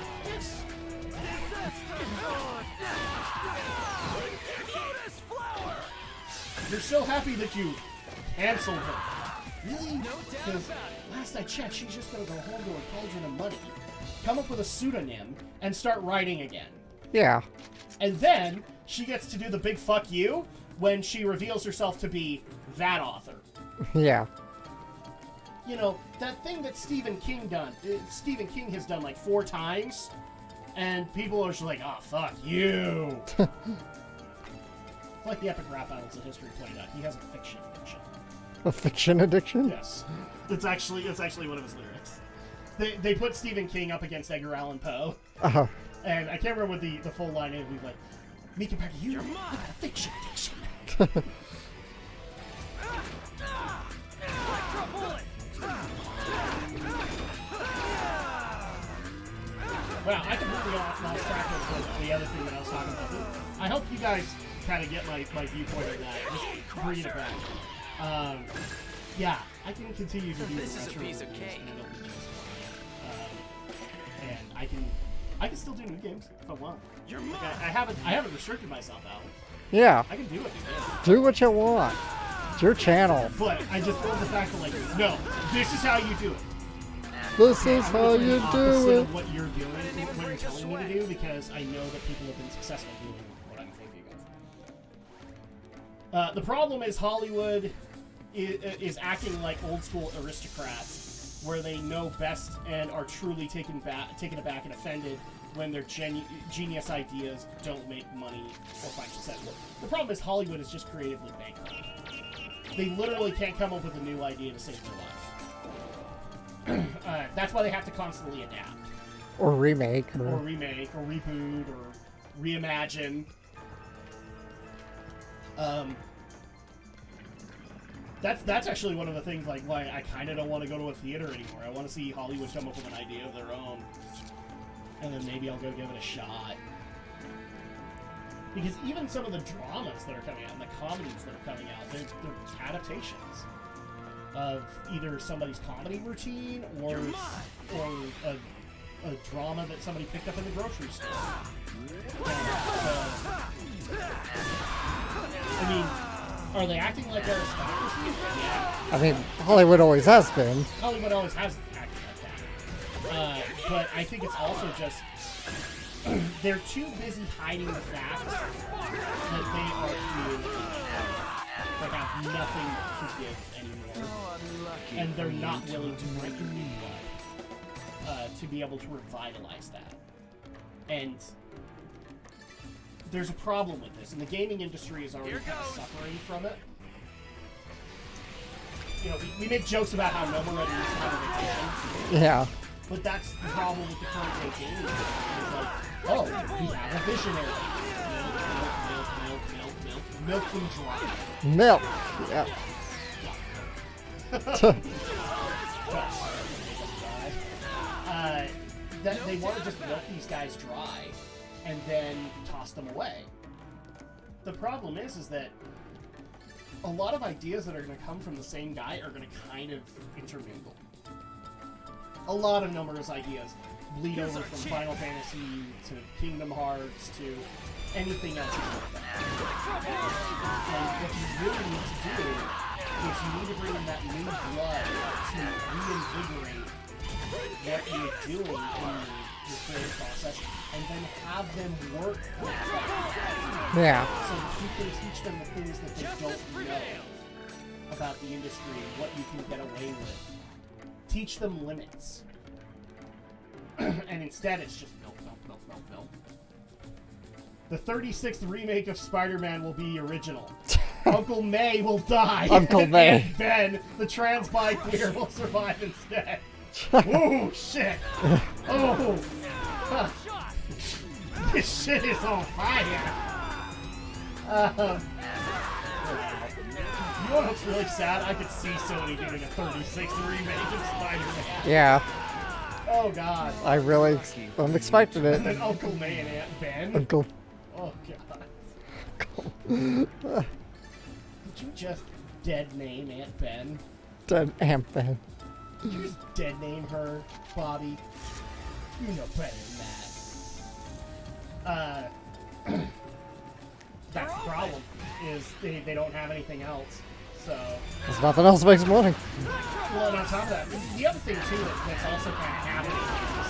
You're so happy that you canceled her. Really? Because last I checked, she's just gonna go home to her cauldron of money, come up with a pseudonym, and start writing again. Yeah. And then she gets to do the big fuck you when she reveals herself to be that author. Yeah. You know, that thing that Stephen King has done like 4 times, and people are just like, oh, fuck you. Like the epic rap battles that history played out. He has a fiction addiction. A fiction addiction? Yes. It's actually one of his lyrics. They put Stephen King up against Edgar Allan Poe. Uh-huh. And I can't remember what the full line is. He's like, me compared to you, I got a fiction addiction. Wow, I completely lost track of the other thing that I was talking about. I hope you guys kind of get my viewpoint of that. Just bringing it back. Yeah, I can continue to do This is a retro piece of reviews, cake. and it'll be just fine. And I can still do new games if I want. Like, I haven't restricted myself out. Yeah. I can do it. Do what you want. It's your channel. But I just love the fact that, like, no, this is how you do it. This is how you do it. Of what you're doing, what you're telling me to do, because I know that people have been successful doing what I'm thinking of. The problem is Hollywood is acting like old school aristocrats, where they know best and are truly taken aback and offended when their genius ideas don't make money or find success. The problem is Hollywood is just creatively bankrupt. They literally can't come up with a new idea to save their life. That's why they have to constantly adapt. Or remake. Or reboot, or reimagine. That's actually one of the things like why I kind of don't want to go to a theater anymore. I want to see Hollywood come up with an idea of their own, and then maybe I'll go give it a shot. Because even some of the dramas that are coming out and the comedies that are coming out, they're adaptations of either somebody's comedy routine or a drama that somebody picked up in the grocery store. I mean, are they acting like aristocracy? Yeah. I mean, Hollywood always has been. Hollywood always has acted like that. But I think it's also just they're too busy hiding the fact that they are creative. They have nothing to give anymore. And they're not willing to break a new one to be able to revitalize that. And there's a problem with this, and the gaming industry is already kind of suffering from it. You know, we make jokes about how no one already used to have a vacation. Yeah. But that's the problem with the current day gaming industry. It's like, oh, we have a visionary. Milk them dry. Milk. Yeah. That they want to just milk these guys dry and then toss them away. The problem is that a lot of ideas that are going to come from the same guy are going to kind of intermingle. A lot of numerous ideas bleed over from Final Fantasy to Kingdom Hearts to anything else like that. And what you really need to do is you need to bring in that new blood to reinvigorate what you're doing in your creative process, and then have them work with that. Yeah. So that you can teach them the things that they don't know about the industry and what you can get away with. Teach them limits. And instead it's just milk. The 36th remake of Spider-Man will be original. Uncle May will die. Uncle May. And Ben, the trans bi-queer, will survive instead. Oh, shit. Oh. Huh. This shit is on fire. You know what's really sad? I could see Sony doing a 36th remake of Spider-Man. Yeah. Oh, God. I'm expecting it. And then Uncle May and Aunt Ben. Uncle. Oh, God. Did you just dead name Aunt Ben? Dead Aunt Ben. Did you just dead name her, Bobby? You know better than that. That's the problem, is they don't have anything else. So. Because nothing else makes money. Well, and on top of that, the other thing too that's also kind of happening is,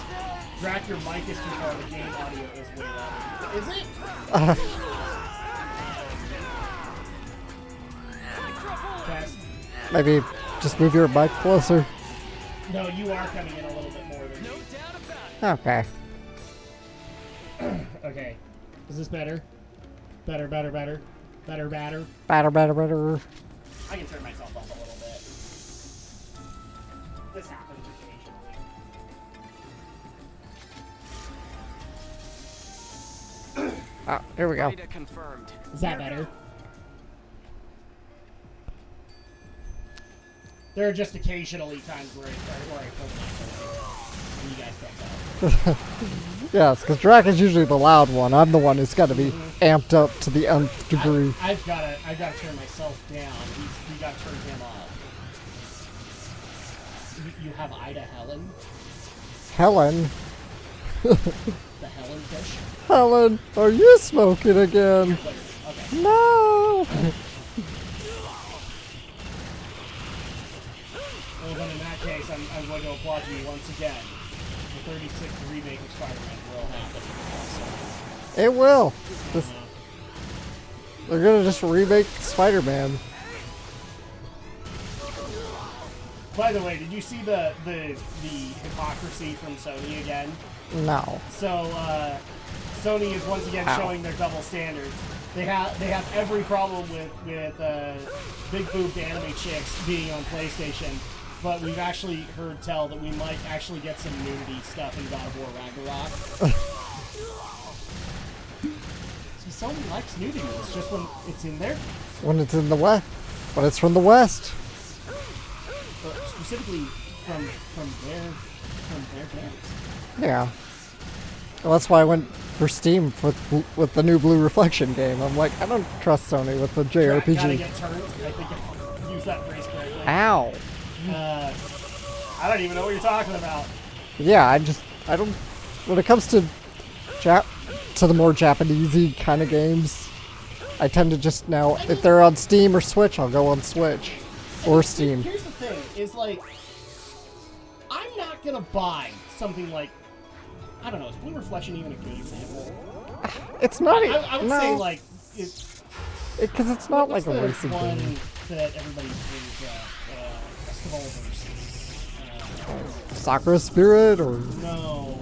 Drak, your mic is too far, the game audio is way louder. Is it? Test. Maybe just move your mic closer. No, you are coming in a little bit more than me. Okay. Okay. Is this better? Better. Batter. I can turn myself up a little bit. This happens occasionally. Ah, here we go. Data confirmed. Is that better? There are just occasionally times where I put my phone and you guys don't know. Yes, because Drak is usually the loud one. I'm the one who's got to be amped up to the nth degree. I've got to turn myself down. We got to turn him up. You have Ida Helen? Helen? The Helen fish? Helen, are you smoking again? Okay. No! Well, then in that case, I'm going to applaud you once again. The 36th remake of Spider-Man will happen. So, It will. They're gonna just remake Spider-Man. by the way, did you see the hypocrisy from Sony again? No. So Sony is once again showing their double standards. They have every problem with big boobed anime chicks being on PlayStation, but we've actually heard tell that we might actually get some nudity stuff in God of War Ragnarok. See, Sony likes nudity. It's just when it's in there. When it's in the way. But it's from the West. But specifically from their games. Yeah. Well, that's why I went for Steam with the new Blue Reflection game. I'm like, I don't trust Sony with the Drak gotta JRPG. get turned. I think I used that phrase correctly. Ow. I don't even know what you're talking about. Yeah, I don't. When it comes to the more Japanesey kind of games, I tend to just now, if they're on Steam or Switch, I'll go on Switch or Steam. Here's the thing: is like, I'm not gonna buy something like, I don't know, is Blue Reflection even a good example? It's not. I would no, say like it's because it's not like what's a the racing one game. that everybody brings up, Revolvers. Sakura Spirit or. No.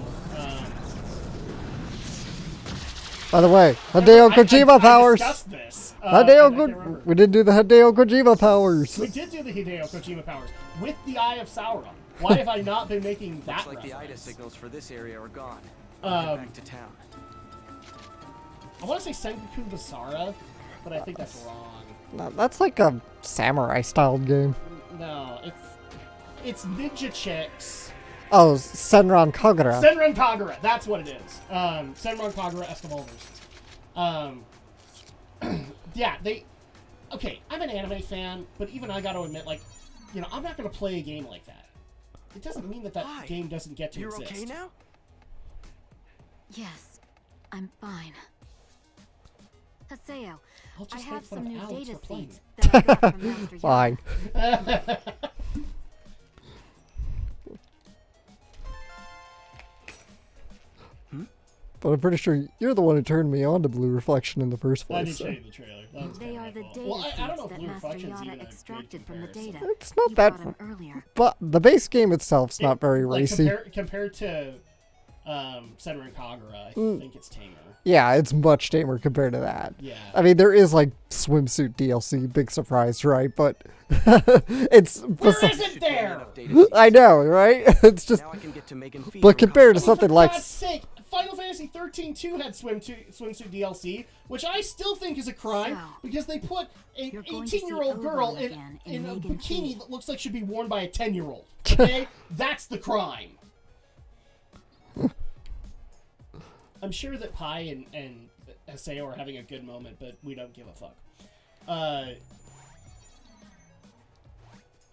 By the way, Hideo Kojima I powers. discussed this. We did do the Hideo Kojima powers. We did do the Hideo Kojima powers with the Eye of Sauron. Why have I not been making that Looks like the IDA reference? signals for this area are gone. I'll get back to town. I want to say Sengoku Basara, but I think that's wrong. No, that's like a samurai styled game. No, it's ninja chicks. Oh, Senran Kagura. Senran Kagura, that's what it is. Senran Kagura Escavolvers. Yeah, okay, I'm an anime fan, but even I gotta admit, like, you know, I'm not gonna play a game like that. It doesn't mean that Hi. game doesn't get to You're exist. okay now? Yes, I'm fine. Haseo, I'll I just have make fun some of new Alex data for playing seeds it. that I got from Master Yoda. Fine. But I'm pretty sure you're the one who turned me on to Blue Reflection in the first I place. did show you the trailer. That was They kinda are my the fault. data Well, I don't know seeds if that Blue Master Reflection's even Yoda a extracted good from the comparison. data. It's not You that, brought him earlier. but the base game itself's not very Like, racy. compared to Senran Kagura, I think it's tamer. Yeah, it's much tamer compared to that. Yeah. I mean, there is like swimsuit DLC, big surprise, right? But it's Where is it there? Enough data seeds. I know, right? It's just, Now I can get to Megan Fee but and compared to For something like, God's sake, Final Fantasy 13-2 had swimsuit DLC, which I still think is a crime So, because they put an you're going to see 18-year-old girl Obo again in in a Megan bikini Fee. that looks like should be worn by a 10-year-old. Okay? That's the crime. I'm sure that Pi and Haseo are having a good moment, but we don't give a fuck.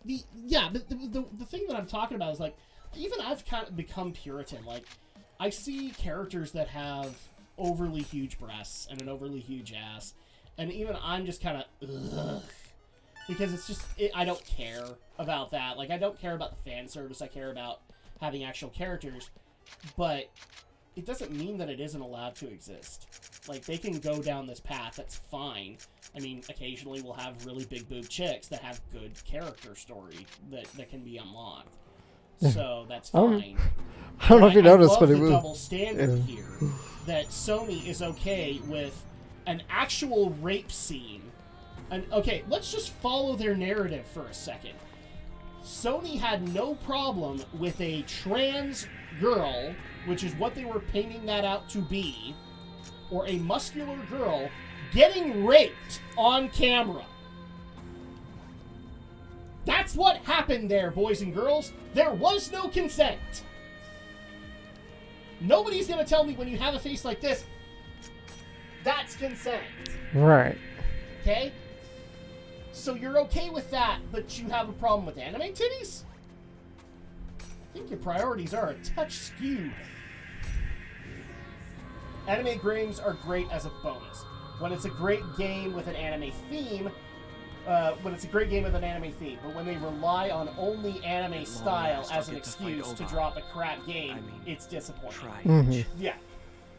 The thing that I'm talking about is, like, even I've kind of become Puritan. Like, I see characters that have overly huge breasts and an overly huge ass, and even I'm just kind of, ugh. Because it's just, I don't care about that. Like, I don't care about the fan service. I care about having actual characters. But it doesn't mean that it isn't allowed to exist. Like, they can go down this path. That's fine. I mean, occasionally we'll have really big boob chicks that have good character story that can be unlocked. So that's fine. I don't know if you noticed, love but it the was, double standard here that Sony is okay with an actual rape scene. And okay, let's just follow their narrative for a second. Sony had no problem with a trans girl, which is what they were painting that out to be, or a muscular girl getting raped on camera. That's what happened there, boys and girls. There was no consent. Nobody's gonna tell me when you have a face like this, that's consent. right. Okay? So you're okay with that, but you have a problem with anime titties? I think your priorities are a touch skewed. Anime games are great as a bonus. When it's a great game with an anime theme, but when they rely on only anime style last, I'll as an get to fight excuse to Oba. drop a crap game, I mean, it's disappointing. Try. Yeah.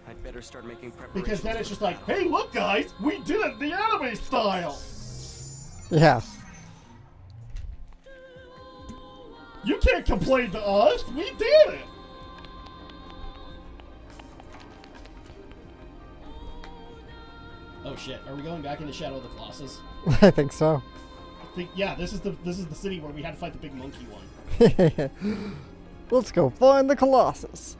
I'd better start making preparations. Because then it's for just like, battle. hey, look, guys, we did it the anime style. Yeah. You can't complain to us. We did it. Oh shit! Are we going back into Shadow of the Colossus? I think so. I think yeah. This is the city where we had to fight the big monkey one. Let's go find the Colossus.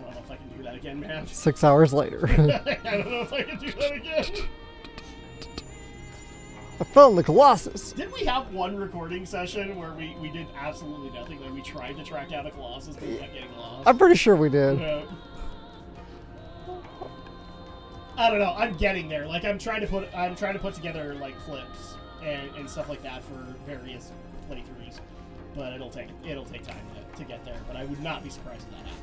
I don't know if I can do that again, man. 6 hours later. I don't know if I can do that again. I found the Colossus. Didn't we have one recording session where we did absolutely nothing? Like, we tried to track down a Colossus, but we kept getting lost. I'm pretty sure we did. Yeah. I don't know. I'm getting there. Like, I'm trying to put together like clips and stuff like that for various playthroughs, but it'll take time to get there. But I would not be surprised if that happened.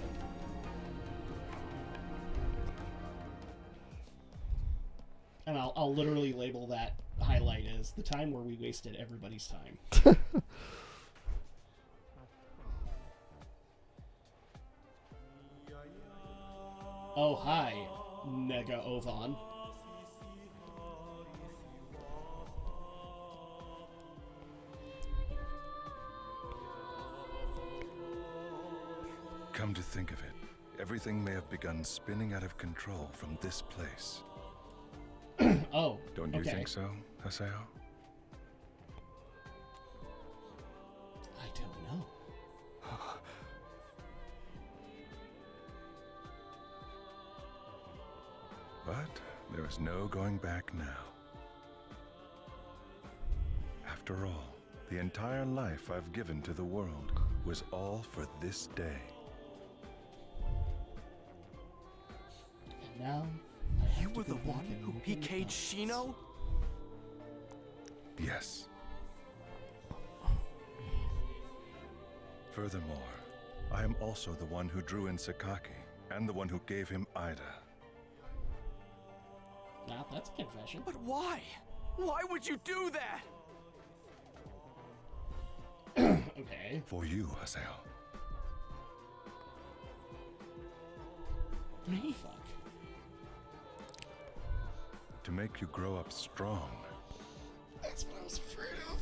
And I'll literally label that highlight as the time where we wasted everybody's time. Oh, hi, Nega Ovan. Come to think of it, everything may have begun spinning out of control from this place. Oh, Don't you okay. think so, Haseo? I don't know. But there is no going back now. After all, the entire life I've given to the world was all for this day. And now, I have You to were go the back one and who look at PK'd the Shino? Yes. Furthermore, I am also the one who drew in Sakaki, and the one who gave him Ida. Now, that's a confession. But why? Why would you do that? Okay. For you, Haseo. Me? Fuck. To make you grow up strong. That's what I was afraid of.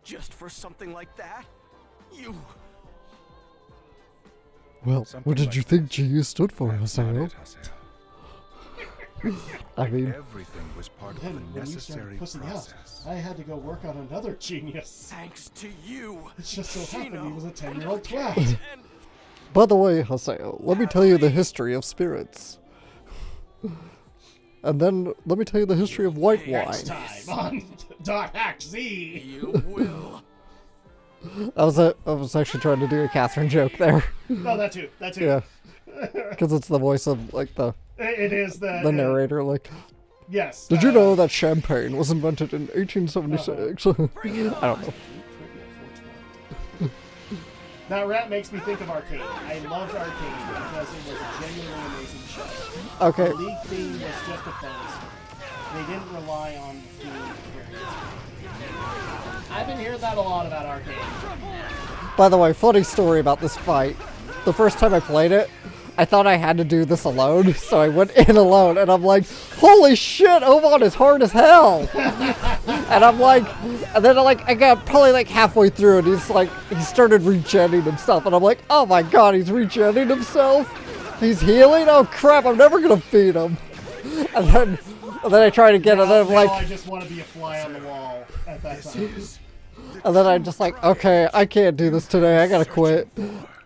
Just for something like that? You... Well, Something what did like you think this. GU stood for, That's not Haseo? it, Haseo. I mean, Everything was part Then, of a when you necessary started pussing out, process. I had to go work on another genius. Thanks to you. It just so happened he Shino, was a and 10-year-old Arcade, twat. and... by the way, Haseo, let me tell you the history of spirits. And then let me tell you the history of white Next wine. time on Dot Hack Z. You will. I was actually trying to do a Catherine joke there. No, that too. That too. Yeah. Because it's the voice of, like, the It is the narrator, like, Yes. did you know that champagne was invented in 1876? I don't know. That rap makes me think of Arcade. I loved Arcade because it was a genuinely amazing show. Okay, The League theme was just a bonus. They didn't rely on the theme to carry it. I've been hearing that a lot about Arcade. by the way, funny story about this fight. The first time I played it, I thought I had to do this alone, so I went in alone, and I'm like, holy shit, Ovan is hard as hell! And I'm like, and then I got probably like halfway through, and he started regenning himself, and I'm like, oh my god, he's regenning himself? He's healing? Oh crap, I'm never gonna beat him. And then I tried again, and then I'm like, I just want to be a fly on the wall at that time. and then I'm just like, okay, I can't do this today, I gotta quit.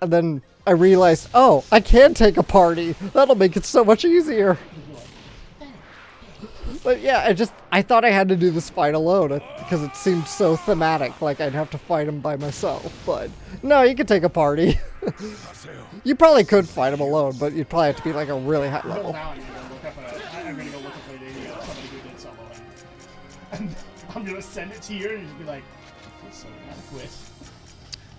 And then I realized, oh, I can take a party. That'll make it so much easier. But yeah, I thought I had to do this fight alone because it seemed so thematic, like I'd have to fight him by myself. But no, you could take a party. You probably could fight him alone, but you'd probably have to be like a really high Well, level. now I'm gonna go look up a video of somebody who did soloing. And I'm gonna send it to you and you'll just be like, I feel so inadequate.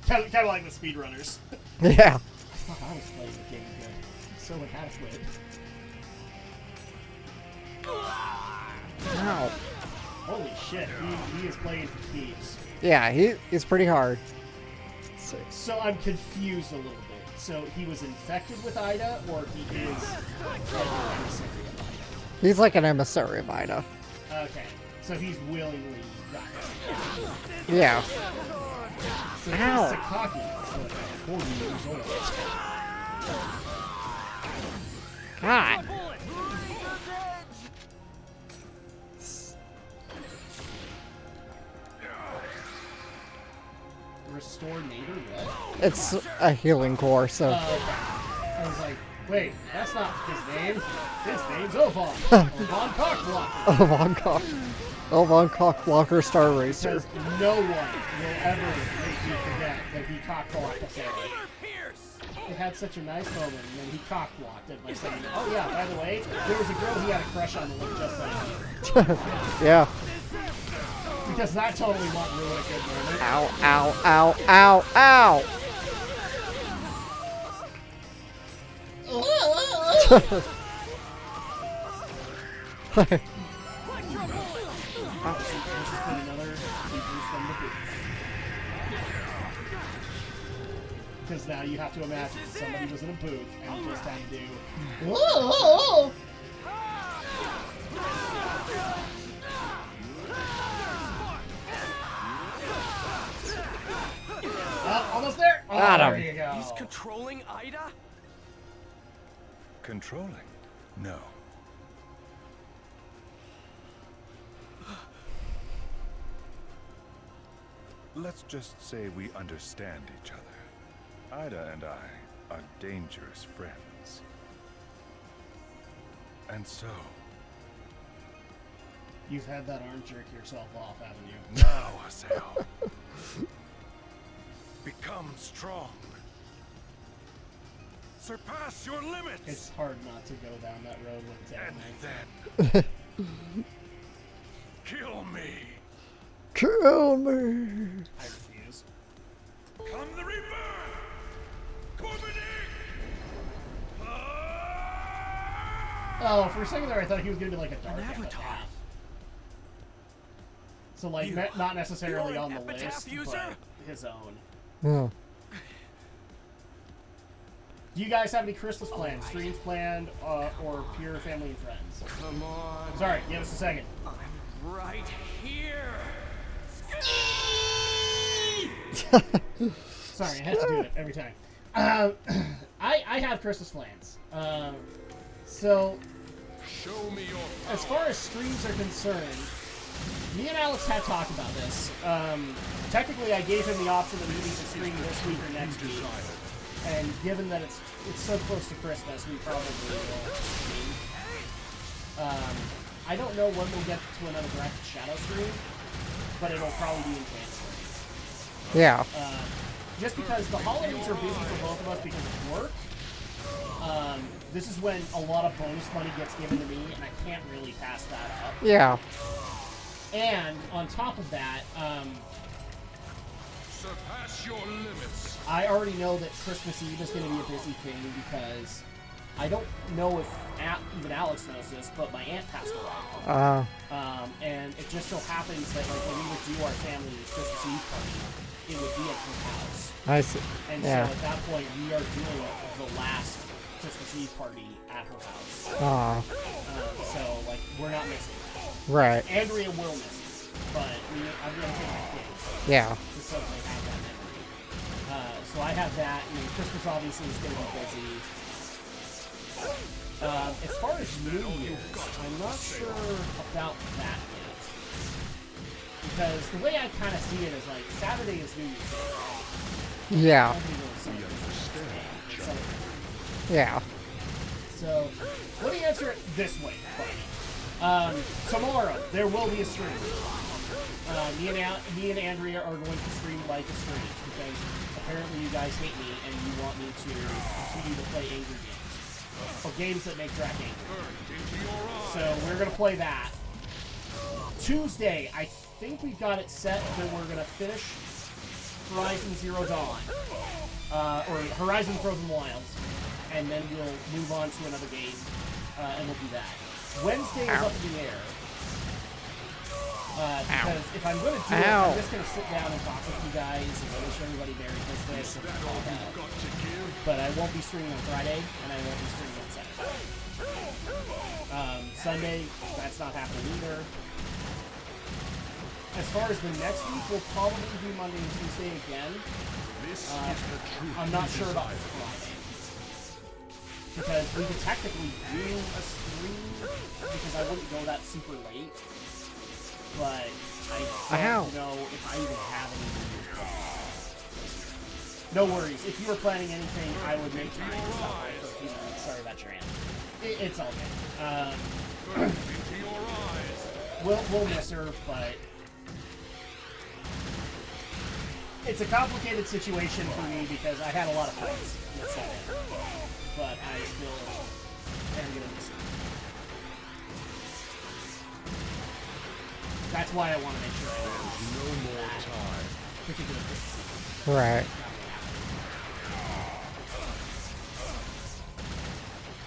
Kind of like the speedrunners. Yeah. I thought I was playing the game good. So inadequate. Ow. Holy shit, he is playing for keeps. Yeah, he's pretty hard. So I'm confused a little bit. So he was infected with Ida, or he is like an emissary of Ida? He's like an emissary of Ida. Okay, so he's willingly got it. Yeah. So Ow. he's Sakaki, but 40 years old. God. Restore Nader, what? It's a healing core, so. Okay. I was like, wait, that's not his name. His name's Ovan. Ovan Cockblocker. Oh my god. Elvon Cockblocker Star Racer. Because no one will ever make you forget that he cockblocked us all. It had such a nice moment, and then he cockblocked it by saying, "Oh yeah, by the way, there was a girl he had a crush on that looked just like you." Yeah. Because that totally won't ruin a good moment. Ow, ow, ow, ow, ow! This has been another Keepers from the Booth. Because now you have to imagine somebody was in a booth and just had to do. Whoa! Almost there. Oh, Got him. there you go. He's controlling Ida? Controlling? No. Let's just say we understand each other. Ida and I are dangerous friends. And so, You've had that arm jerk yourself off, haven't you? now, Haseo, become strong. Surpass your limits! It's hard not to go down that road when it's And anime. then kill me. Kill me! I refuse. Come the rebirth! Corbining! Oh, for a second there, I thought he was gonna be like a dark Avatar. epitaph. So, like, You- not necessarily you're on an the epitaph list, user? but his own. Yeah. Do you guys have any Christmas plans, streams planned, or pure family and friends? Come on. Sorry, give us a second. I'm right here. Sorry, I have to do it every time. I have Christmas plans. So, Show me your as far as streams are concerned, me and Alex had talked about this. Technically, I gave him the option of needing to stream this week or next week. And given that it's so close to Christmas, we probably will stream. I don't know when we'll get to another Drak Shadow stream, but it'll probably be in January. Yeah. Just because the holidays are busy for both of us because of work. This is when a lot of bonus money gets given to me, and I can't really pass that up. Yeah. And on top of that, surpass your limits. I already know that Christmas Eve is going to be a busy thing because I don't know if even Alex knows this, but my aunt passed away. And it just so happens that like when we would do our family Christmas Eve party, it would be at her house. I see. And Yeah. so at that point, we are doing the last Christmas Eve party at her house. Aw. So like we're not missing that. Right. Andrea will miss it, but I'm going to take my kids. Yeah. Just so they have that memory. So I have that. I mean, Christmas obviously is going to be busy. As far as New Year's, I'm not sure about that yet. Because the way I kind of see it is like Saturday is New Year's Day. Yeah. Nobody really celebrates Christmas Day. Yeah. So let me answer it this way, buddy. Tomorrow there will be a stream. Me and Andrea are going to stream Life is Strange because apparently you guys hate me and you want me to continue to play angry games. Or games that make Drak angry. So we're going to play that. Tuesday, I think we've got it set that we're going to finish Horizon Zero Dawn. Or Horizon Frozen Wilds. And then we'll move on to another game. And we'll do that. Wednesday is up in the air. Because if I'm going to do it, I'm just going to sit down and talk with you guys and wish everybody Merry Christmas and all that. But I won't be streaming on Friday, and I won't be streaming on Saturday. Sunday, that's not happening either. As far as the next week, we'll probably do Monday and Tuesday again. I'm not sure about Friday. Because we could technically do a stream, because I wouldn't go that super late. But I don't know if I even have any New Year's plans. No worries. If you were planning anything, I would make time to stop by for a few minutes. Sorry about your aunt. It's all good. we'll miss her, but it's a complicated situation for me because I had a lot of fights with Senate, but I still am gonna miss her. That's why I want to make sure I don't No more time. particular business. Right.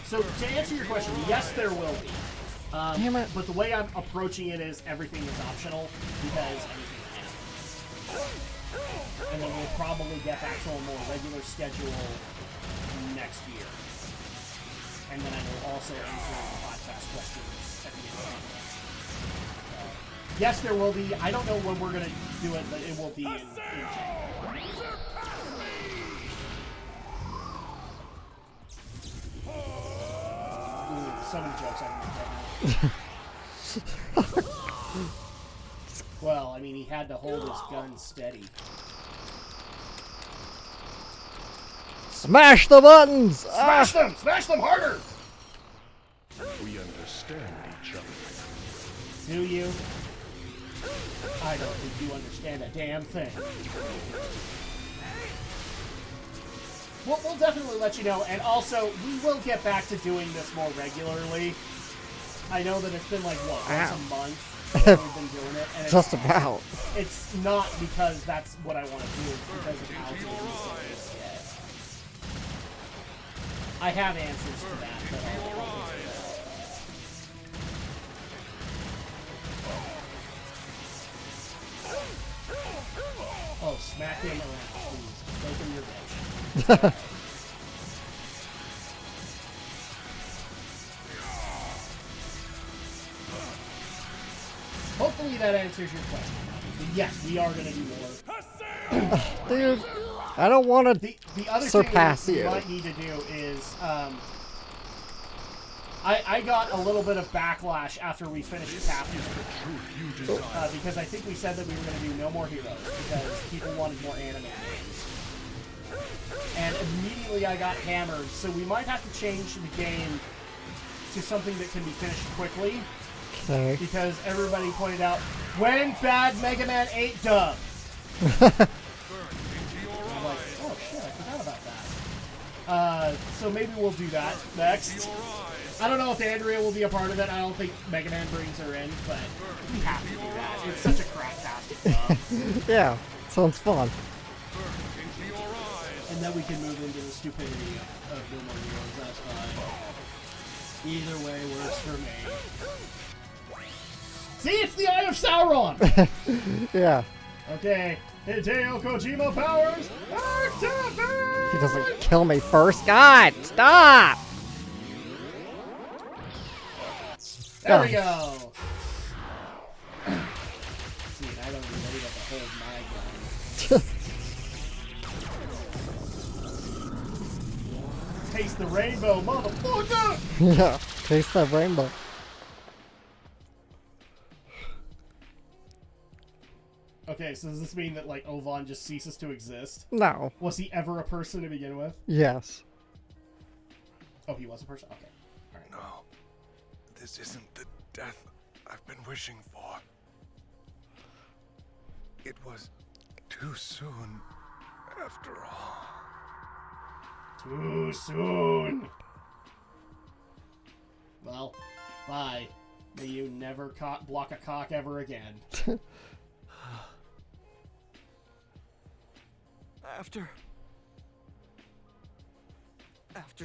So to answer your question, yes, there will be. Damn it. But the way I'm approaching it is everything is optional because anything can happen. And then we'll probably get back to a more regular schedule next year. And then I will also answer the podcast questions at the end of the year. Yes, there will be. I don't know when we're going to do it, but it will be in January. Ooh, so many jokes I can make right now. Well, I mean, he had to hold his gun steady. Smash the buttons! Smash them! Smash them harder! We understand each other. Do you? I don't think you understand a damn thing. We'll definitely let you know, and also, we will get back to doing this more regularly. I know that it's been like, what, once a month that we've been doing it, and Just about. it's not because that's what I want to do, it's because of how busy things get. I have answers to that, but oh, smack him around, please. Make him your bitch. Hopefully that answers your question. But yes, we are going to do more. Dude, I don't want to The other surpass thing we you. might need to do is, I got a little bit of backlash after we finished Captain. Because I think we said that we were going to do no more heroes because people wanted more anime games. And immediately I got hammered, so we might have to change the game to something that can be finished quickly. Okay. Because everybody pointed out, when bad Mega Man 8 dub? I'm like, oh shit, I forgot about that. So maybe we'll do that next. I don't know if Andrea will be a part of it. I don't think Mega Man brings her in, but we have to do that. It's such a craptastic dub. Yeah, sounds fun. And then we can move into the stupidity of No More Heroes. That's fine. Either way works for me. See, it's the Eye of Sauron! Yeah. Okay, Hideo Kojima powers activate! He doesn't kill me first. God, stop! There we go! See, I don't even able to hold my gun. Taste the rainbow, motherfucker! Yeah, taste that rainbow. Okay, so does this mean that, like, Ovan just ceases to exist? No. Was he ever a person to begin with? Yes. Oh, he was a person? Okay. Alright. No, this isn't the death I've been wishing for. It was too soon, after all. Too soon! Well, bye. May you never block a cock ever again. After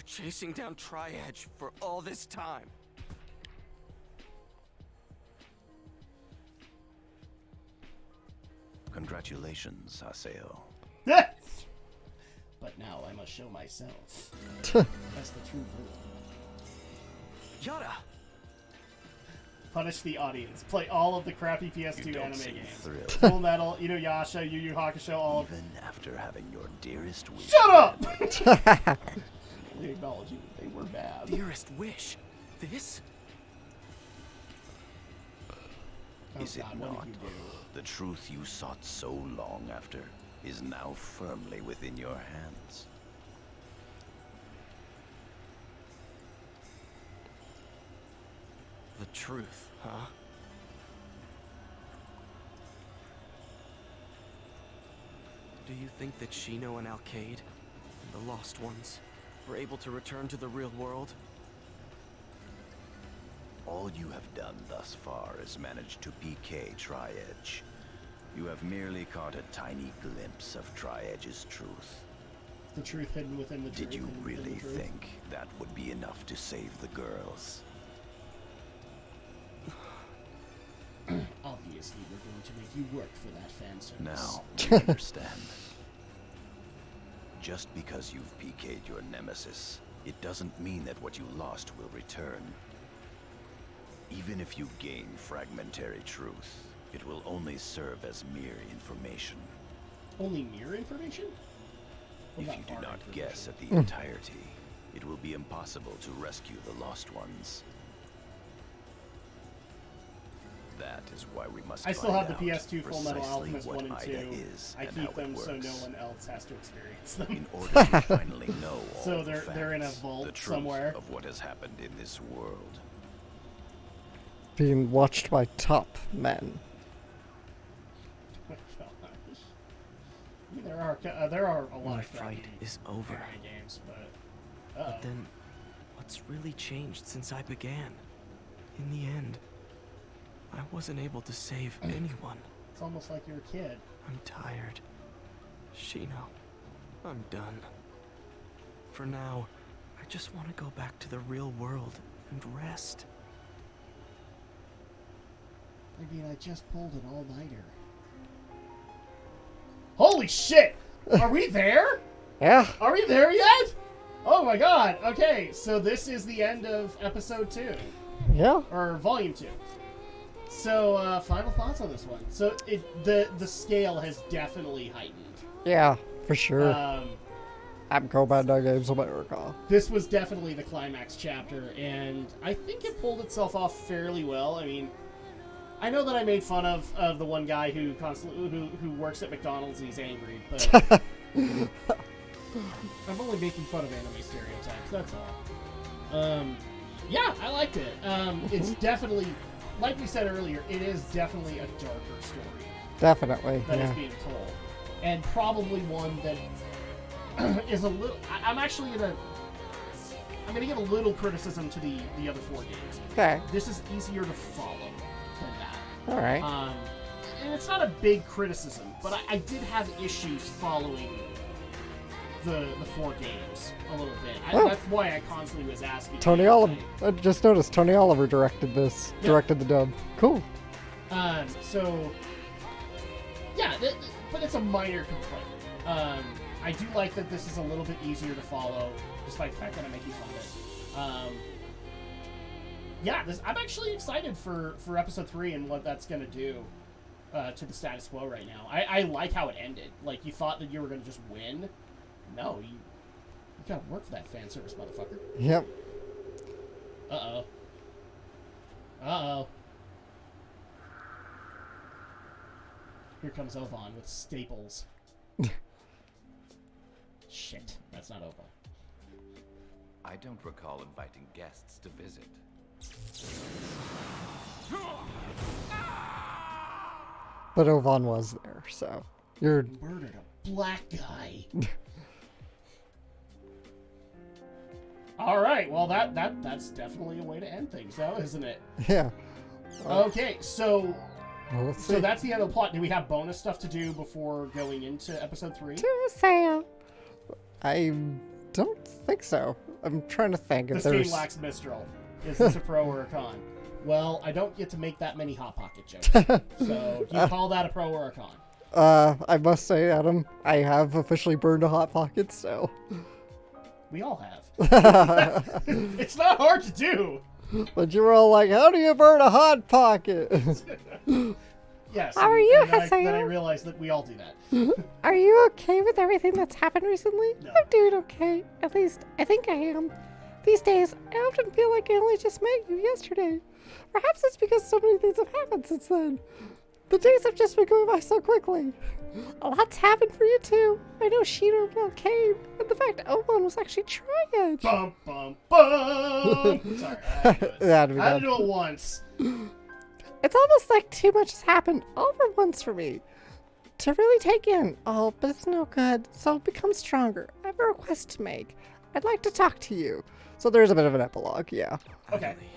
chasing down Tri-Edge for all this time. Congratulations, Haseo. But now I must show myself. That's the true villain. Yada! Punish the audience. Play all of the crappy PS2 You don't anime seem games. thrilled. Full Metal, Inuyasha, Yu Yu Hakusho, all of... Even after having your dearest wish. Shut up! They acknowledge you. They were bad. Dearest wish. This? Oh, Is it God, what not? did you do? The truth you sought so long after is now firmly within your hands. The truth, huh? Do you think that Shino and Alcade, the Lost Ones, were able to return to the real world? All you have done thus far is manage to PK Tri-Edge. You have merely caught a tiny glimpse of Tri-Edge's truth. The truth hidden within the truth. Did you hidden within really the truth. think that would be enough to save the girls? Obviously, we're going to make you work for that fan service. Now, you understand. Just because you've PK'd your nemesis, it doesn't mean that what you lost will return. Even if you gain fragmentary truth, it will only serve as mere information. Only mere information? What If about you do hard not information? guess at the entirety, it will be impossible to rescue the lost ones. That is why we must I still find have the out PS2 Full Metal precisely Alchemist what 1 and Ida 2. is I and keep how them it so no works. one else has to experience them. In order to finally know all So the they're in a facts, vault the truth somewhere. of what has happened in this world. Being watched by top men. Oh my gosh. I mean, there are a lot My of fight is over. anime games, but But then, what's really changed since I began? In the end, I wasn't able to save anyone. it's almost like you're a kid. I'm tired. Shino, I'm done. For now, I just want to go back to the real world and rest. I mean, I just pulled an all-nighter. Holy shit! Are we there? Yeah. Are we there yet? Oh my god. Okay, so this is the end of episode 2. Yeah. Or volume 2. So, final thoughts on this one. So, the scale has definitely heightened. Yeah, for sure. Um, I'm Combat Games America. this was definitely the climax chapter, and I think it pulled itself off fairly well. I mean, I know that I made fun of the one guy who constantly who works at McDonald's and he's angry, but I'm only making fun of anime stereotypes. That's all. Yeah, I liked it. It's definitely, like we said earlier, it is definitely a darker story Definitely. that is Yeah. being told, and probably one that is a little. I'm gonna give a little criticism to the other 4 games. Okay. This is easier to follow than that. All right. And it's not a big criticism, but I did have issues following the 4 games a little bit. Oh. That's why I constantly was asking. Tony you, Oliver. like, I just noticed Tony Oliver directed this. Yeah. Directed the dub. Cool. So, yeah, but it's a minor complaint. I do like that this is a little bit easier to follow, despite the fact that I'm making fun of it. Yeah, I'm actually excited for episode 3 and what that's going to do to the status quo right now. I like how it ended. Like, you thought that you were going to just win. No, you gotta work for that fan service, motherfucker. Yep. Uh-oh. Uh-oh. Here comes Ovan with staples. Shit, that's not Ovan. I don't recall inviting guests to visit. But Ovan was there, so you're. Murdered a black guy. All right, well that's definitely a way to end things, though, isn't it? Yeah. Okay, so Well, let's see. so that's the end of the plot. Do we have bonus stuff to do before going into episode 3? I don't think so. I'm trying to think if This there's. game lacks Mistral. Is this a pro or a con? Well, I don't get to make that many Hot Pocket jokes. So, do you call that a pro or a con? I must say, Adam, I have officially burned a Hot Pocket, so. We all have. It's not hard to do. But you were all like, how do you burn a Hot Pocket? Yes. How are you, and then I Haseo? realized that we all do that. Are you okay with everything that's happened recently? No. I'm doing okay. At least, I think I am. These days, I often feel like I only just met you yesterday. Perhaps it's because so many things have happened since then. The days have just been going by so quickly. A lot's happened for you, too. I know Shino and came, and the fact Oman was actually Tri-Edge. Bum, bum, bum! Sorry, I had to do it. That'd be I had to dumb. do it once. It's almost like too much has happened all for once for me. to really take in all, but it's no good, so I'll become stronger. I have a request to make. I'd like to talk to you. So there's a bit of an epilogue, yeah. Okay. Adley,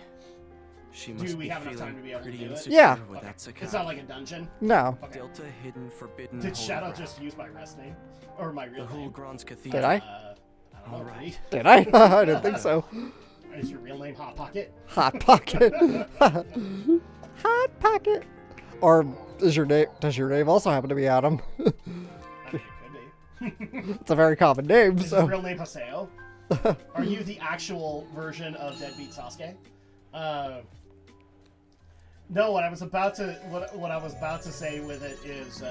she must we be have enough feeling time to be able to pretty do it? insecure Yeah. without Sakai. It's not like a dungeon. No. Okay. Delta hidden forbidden Did holy Shadow ground. just use my rest name? Or my The real name? Hulgrons Cathedral. Did I? I don't know, right? Did I? I didn't think so. Is your real name Hot Pocket? Hot Pocket. Hot Pocket. Or does your name also happen to be Adam? I mean, it could be. It's a very common name, Is so. his real name Haseo? Are you the actual version of Deadbeat Sasuke? No, what I was about to say with it is,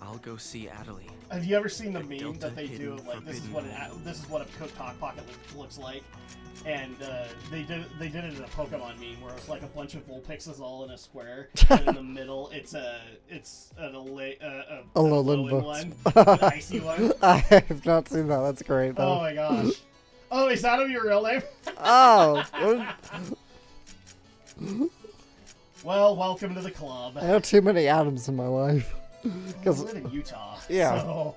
I'll go see Adley. have you ever seen the The meme Delta that they do hidden of like this is forbidden what a cooked Hot Pocket looks like, and they did it in a Pokemon meme where it's like a bunch of Vulpixes all in a square, and in the middle it's a Alolan glowing Books. one, an icy one. I have not seen that. That's great, though. Oh my gosh! Oh, is that your real name? Oh. Well, welcome to the club. I have too many Adams in my life. I Because, live in Utah. Yeah. So.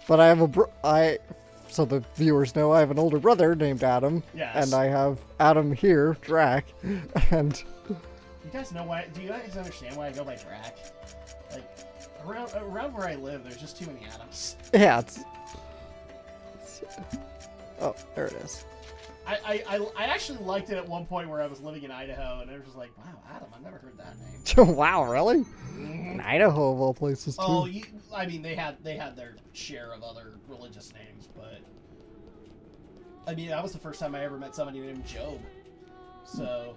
but I have so the viewers know I have an older brother named Adam. Yes. And I have Adam here, Drak, and You guys know why? Do you guys understand why I go by Drak? Like, around where I live, there's just too many Adams. yeah, oh, there it is. I actually liked it at one point where I was living in Idaho, and I was just like, wow, Adam, I've never heard that name. Wow, really? In Idaho of all places, too. Oh, I mean, they had their share of other religious names, but I mean, that was the first time I ever met somebody named Job. So.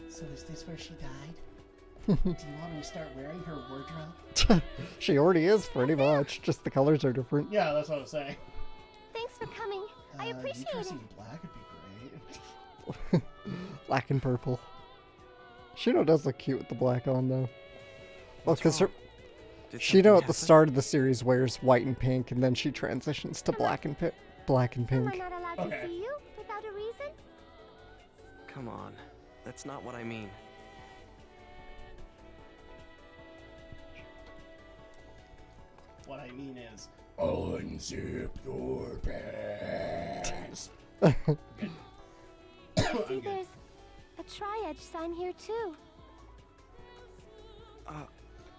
So is this where she died? Do you want me to start wearing her wardrobe? She already is, pretty much. Just the colors are different. Yeah, that's what I'm saying. Thanks for coming. I appreciate you it. dressing in black would be great. Black and purple. Shino does look cute with the black on, though. Well, because Did Shino something at the happen? start of the series wears white and pink, and then she transitions to black and Am pink. I not allowed Okay. to see you without a reason? Come on. That's not what I mean. What I mean is, unzip your pants. I I'm see good. there's a tri-edge sign here too.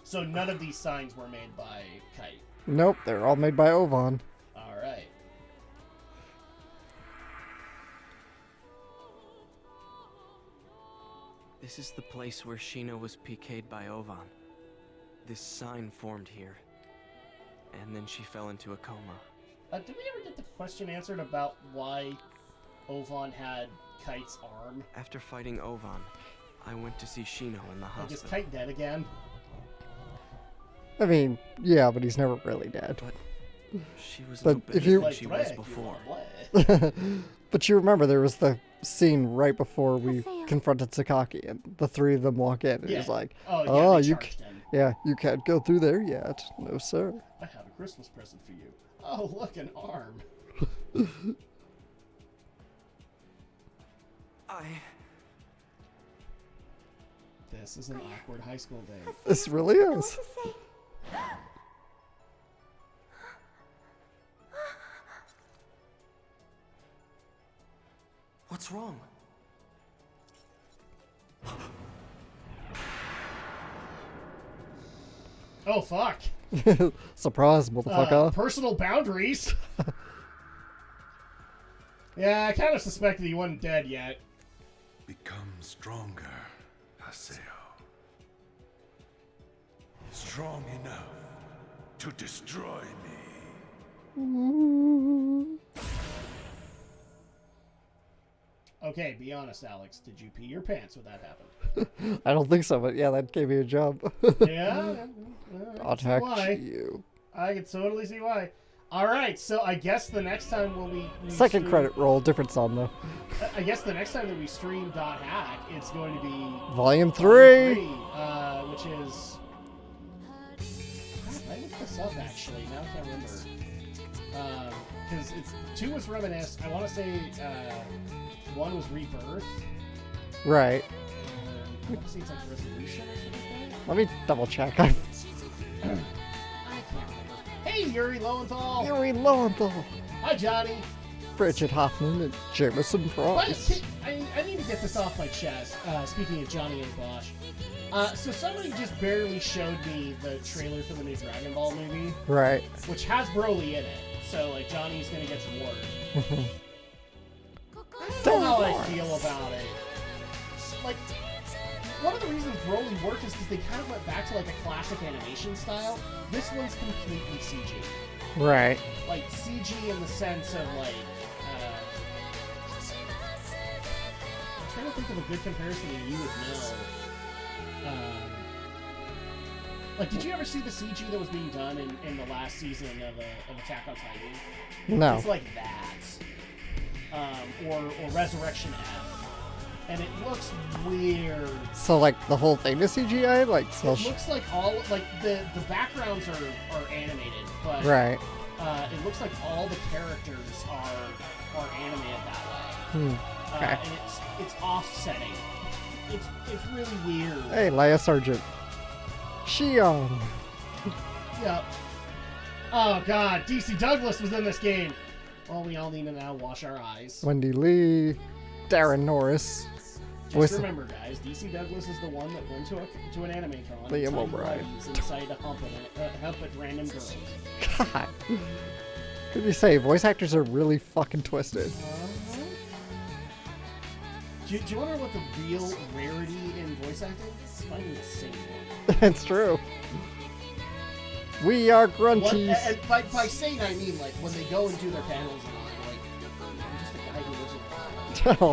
So none of these signs were made by Kite. Nope, they're all made by Ovan. All right. This is the place where Shino was PK'd by Ovan. This sign formed here. And then she fell into a coma. Did we ever get the question answered about why Ovan had Kite's arm? After fighting Ovan, I went to see Shino in the Like, is hospital. Kite dead again? I mean, yeah, but he's never really dead. She was But no if better you- than she was Drake, you before. wanna play? But you remember there was the scene right before we Haseo. confronted Sakaki, and the three of them walk in, and Yeah. he's like, Oh, yeah, "Oh, they you, charged him. yeah, you can't go through there yet, no sir." I have a Christmas present for you. Oh, look, an arm. This is an awkward high school day. This really I want is. to say. What's wrong? Oh, fuck. Surprise, motherfucker. Personal boundaries. Yeah, I kind of suspected he wasn't dead yet. Become stronger, Haseo. Strong enough to destroy me. Okay, be honest, Alex. Did you pee your pants when that happened? I don't think so, but yeah, that gave me a jump. Yeah? I can see Attack why. you. I can totally see why. Alright, so I guess the next time when we Second stream- credit roll, different song though. I guess the next time that we stream .hack, it's going to be Volume 3! which is... Crap, I looked this up, actually. Now I can't remember. Because 2 was Reminisce. I want to say 1 was Rebirth. Right. I want to say it's like Resolution or something like that. Let me double check. I can't remember. Hey, Yuri Lowenthal! Yuri Lowenthal, Hi, Johnny! Bridget Hoffman, and Jameson Price. I need to get this off my chest. Speaking of Johnny and Bosch. So somebody just barely showed me the trailer for the new Dragon Ball movie. Right. Which has Broly in it. So, like, Johnny's gonna get some work. I don't know how I feel about it. Like, one of the reasons Broly worked is because they kind of went back to, like, a classic animation style. This one's completely CG. Right. Like, CG in the sense of, like, I'm trying to think of a good comparison that you would know. Like, did you ever see the CG that was being done in the last season of Attack on Titan? No. It's like that. Or Resurrection F. And it looks weird. So, like, the whole thing is CGI? Like, so It looks like all, like, the backgrounds are animated, but right. It looks like all the characters are animated that way. Okay. And it's offsetting. It's really weird. Hey, Leia Sargent. Shion. Yep. Oh god, DC Douglas was in this game. Well, we all need to now wash our eyes. Wendy Lee. Darren Norris. Just remember, guys, DC Douglas is the one that went to an anime con. Liam O'Brien. And decided to hump at random girls. God. Could you say, voice actors are really fucking twisted. Do you wonder what the real rarity in voice acting is? Finding the same one. It's true. We are grunties. And by saying I mean, like, when they go and do their panels and all, like, I'm just a guy who lives in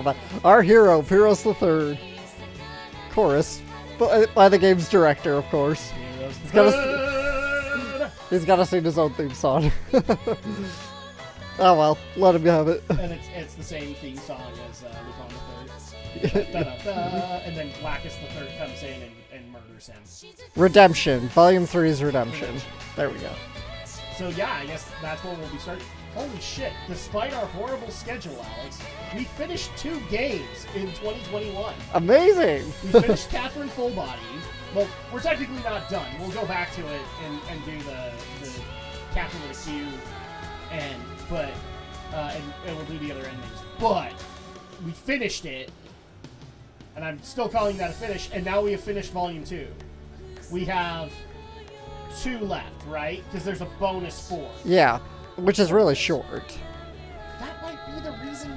the Our hero, Pyros the Third. Chorus. By the game's director, of course. He's got to sing his own theme song. Oh well, let him have it. And it's the same theme song as Lupin the Third. And then Lacus the Third comes in and murders him. Redemption. Volume 3's Redemption. There we go. So yeah, I guess that's where we'll be starting. Holy shit, despite our horrible schedule, Alex, we finished 2 games in 2021. Amazing! We finished Catherine Full Body. Well, we're technically not done. We'll go back to it and do the Catherine with a Q, and we'll do the other endings. But we finished it, and I'm still calling that a finish, and now we have finished Volume 2. We have 2 left, right? Because there's a bonus 4. Yeah, which is really short. That might be the reason,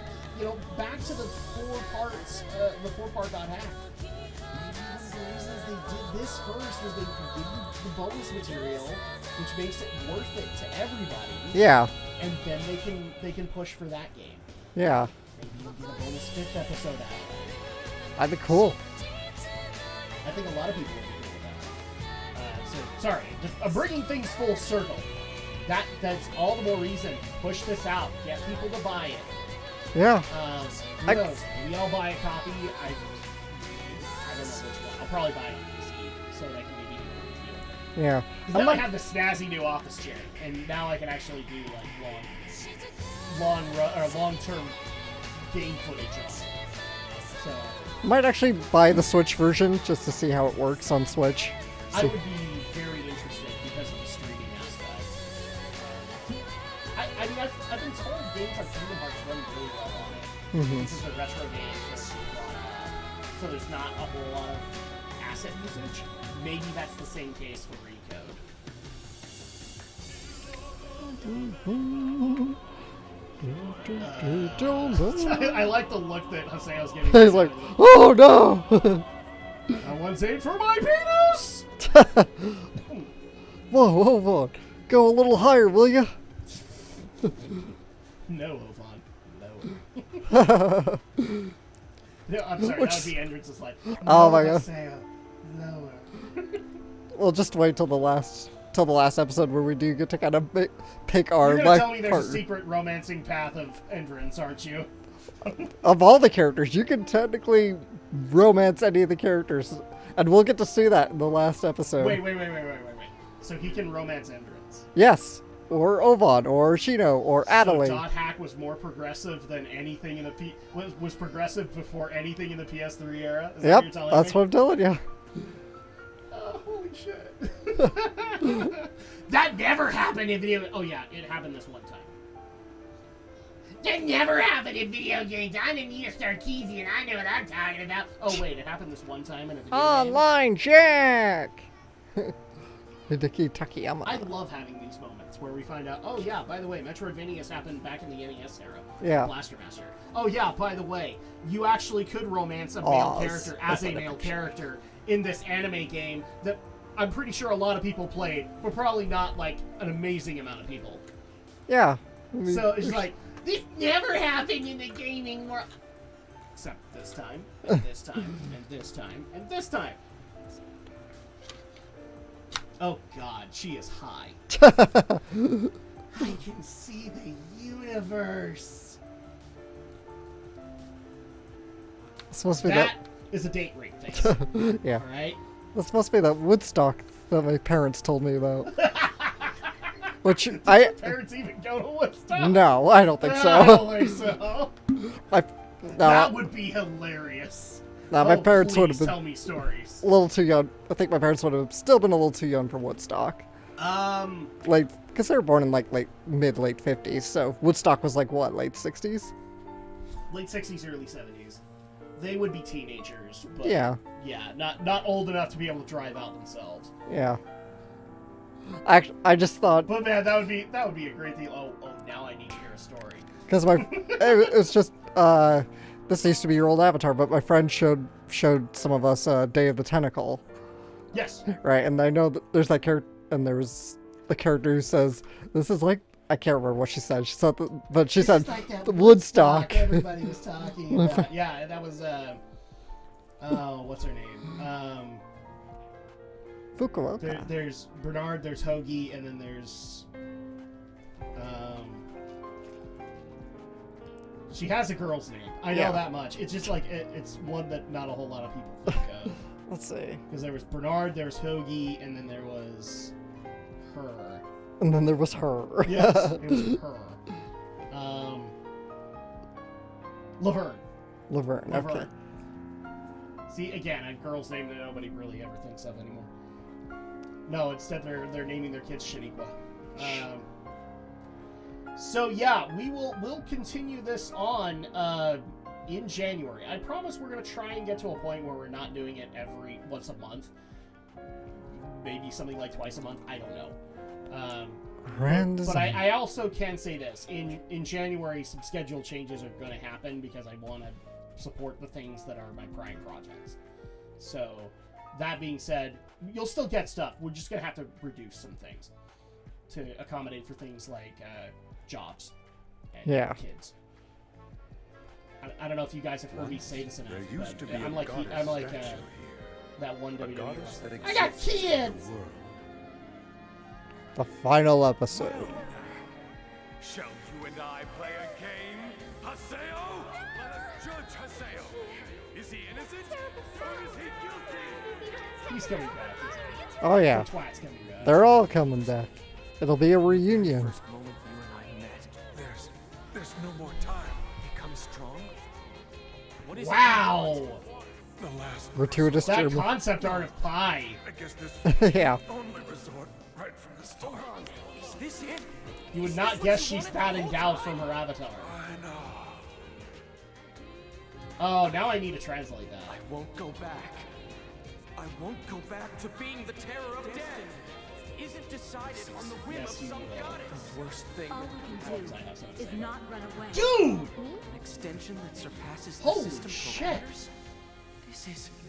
back to the 4 parts, the 4-part dot hack. Maybe one of the reasons they did this first was they give you the bonus material, which makes it worth it to everybody. Yeah. And then they can push for that game. Yeah. Maybe you'll get a bonus 5th episode out of that. That'd be cool. I think a lot of people would be cool with that. So, sorry, just bringing things full circle. That's all the more reason. Push this out. Get people to buy it. Yeah. Who knows? Maybe I'll buy a copy. I don't know which one. I'll probably buy it on PC so that I can maybe do a review of it. Yeah. Because now I have the snazzy new office chair, and now I can actually do like long-term game footage on it. So Might actually buy the Switch version just to see how it works on Switch. I would be very interested because of the streaming aspect. I mean, I've been told games like Kingdom Hearts run really well on it. This is the retro games that are being brought out. So there's not a whole lot of asset usage. Maybe that's the same case for Recode. I like the look that Hoseo's giving. He's like, oh no! I once ate for my penis! Whoa. Go a little higher, will you? No, Ovan. No. No, I'm sorry, that was the entrance is like, no, oh my god. Hoseo, lower. We'll just wait till the last episode where we do get to kind of pick our You're gonna tell me there's partner. a secret romancing path of entrance, aren't you? Of all the characters, you can technically romance any of the characters, and we'll get to see that in the last episode. Wait. So he can romance entrance. Yes. or Ovan, or Shino, or So Adelaide. Dot Hack was more progressive than anything in the was progressive before anything in the PS3 era. Is that what you're Yep, telling that's me? what I'm telling you. Holy shit! That never happened in video. Oh yeah, it happened this one time. That never happened in video games. I'm a Neo Starkeezy, and I know what I'm talking about. Oh wait, it happened this one time in a video game. Online Jack. Hideki Takayama. I love having these moments where we find out, oh yeah, by the way, Metroidvanias happened back in the NES era. Yeah. Blaster Master. Oh yeah, by the way, you actually could romance a male character as a male character in this anime game that I'm pretty sure a lot of people played, but probably not like an amazing amount of people. Yeah. So it's like, this never happened in the gaming world. Except this time, and this time, and this time, and this time. Oh god, she is high. I can see the universe. This must be That is a date rape face. yeah. Alright? This must be that Woodstock that my parents told me about. Which I Parents even go to Woodstock? no, I don't think so. I don't think so. That No, would be hilarious. my parents would have please been tell me stories. a little too young. I think my parents would have still been a little too young for Woodstock. Like, because they were born in like late 50s, so Woodstock was like what, late 60s? Late 60s, early 70s. They would be teenagers, but Yeah. yeah, not old enough to be able to drive out themselves. Yeah. I just thought But man, that would be a great deal. Oh, now I need to hear a story. because it was just this used to be your old avatar, but my friend showed some of us Day of the Tentacle, Yes. right? And I know that there's that character, and there was a character who says this is like, I can't remember what she said. She said, but she said Like that Woodstock. Everybody was talking about. Yeah, that was oh, what's her name? Fukuoka. There's Bernard, there's Hoagie, and then there's she has a girl's name. I know that much. It's just like it's one that not a whole lot of people think of. Let's see. Because there was Bernard, there's Hoagie, and then there was her. And then there was her. Yes, it was her. Laverne. Laverne. Okay. See, again, a girl's name that nobody really ever thinks of anymore. No, instead they're naming their kids Shaniqua. So yeah, we'll continue this on in January. I promise we're gonna try and get to a point where we're not doing it once a month. Maybe something like twice a month. I don't know. But I also can say this: in January, some schedule changes are going to happen because I want to support the things that are my prime projects. So, that being said, you'll still get stuff. We're just going to have to reduce some things to accommodate for things like jobs and kids. I don't know if you guys have heard me say this enough, but I'm like that one WWE wrestler. I got kids. The final episode. Shall you and I play a game? Haseo? Let us judge Haseo. Is he innocent? Or is he guilty? He's coming back, isn't he? Oh yeah. The twat's coming back. They're all coming back. It'll be a reunion. First moment you and I met. There's no more time. Become strong? What is Wow! The last Gratuitous That German. concept art of pie. I guess this Yeah. only resort right from the start. Is this it? You would not guess she's that endowed from her avatar. I know. Oh, now I need to translate that. I won't go back. I won't go back to being the terror of death. Isn't decided on the whim Yes, of you some will. goddess. The worst thing All that we could can happen. do I have something to is say. not run away. Dude! An extension that surpasses the Holy system shit. parameters?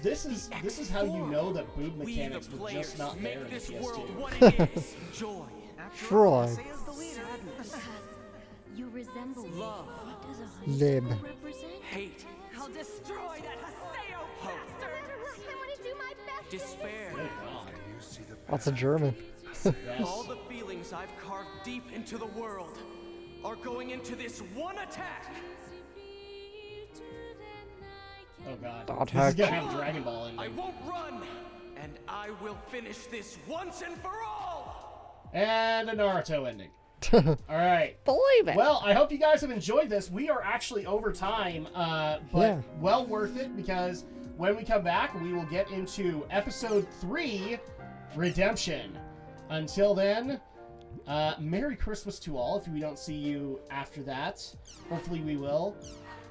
This is how you know that boob We, mechanics the were players, just not there make in this the world PS2. what it is. Joy. Troy. Sadness. You resemble me. Love. What does a Lib. honeysuckle represent? Hate. I'll destroy that Haseo bastard! I want to do my best. Despair. Good God. Lots of German. Yes. All the feelings I've carved deep into the world are going into this one attack. Oh God. Dot This is hack. gonna have a Dragon Ball in I it. won't run, and I will finish this once and for all. And a Naruto ending. All right. Believe it. Well, I hope you guys have enjoyed this. We are actually over time, but Yeah. well worth it because when we come back, we will get into episode 3, Redemption. Until then, Merry Christmas to all if we don't see you after that. Hopefully we will.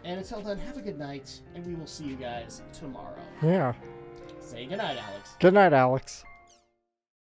And until then, have a good night, and we will see you guys tomorrow. Yeah. Say goodnight, Alex. Good night, Alex.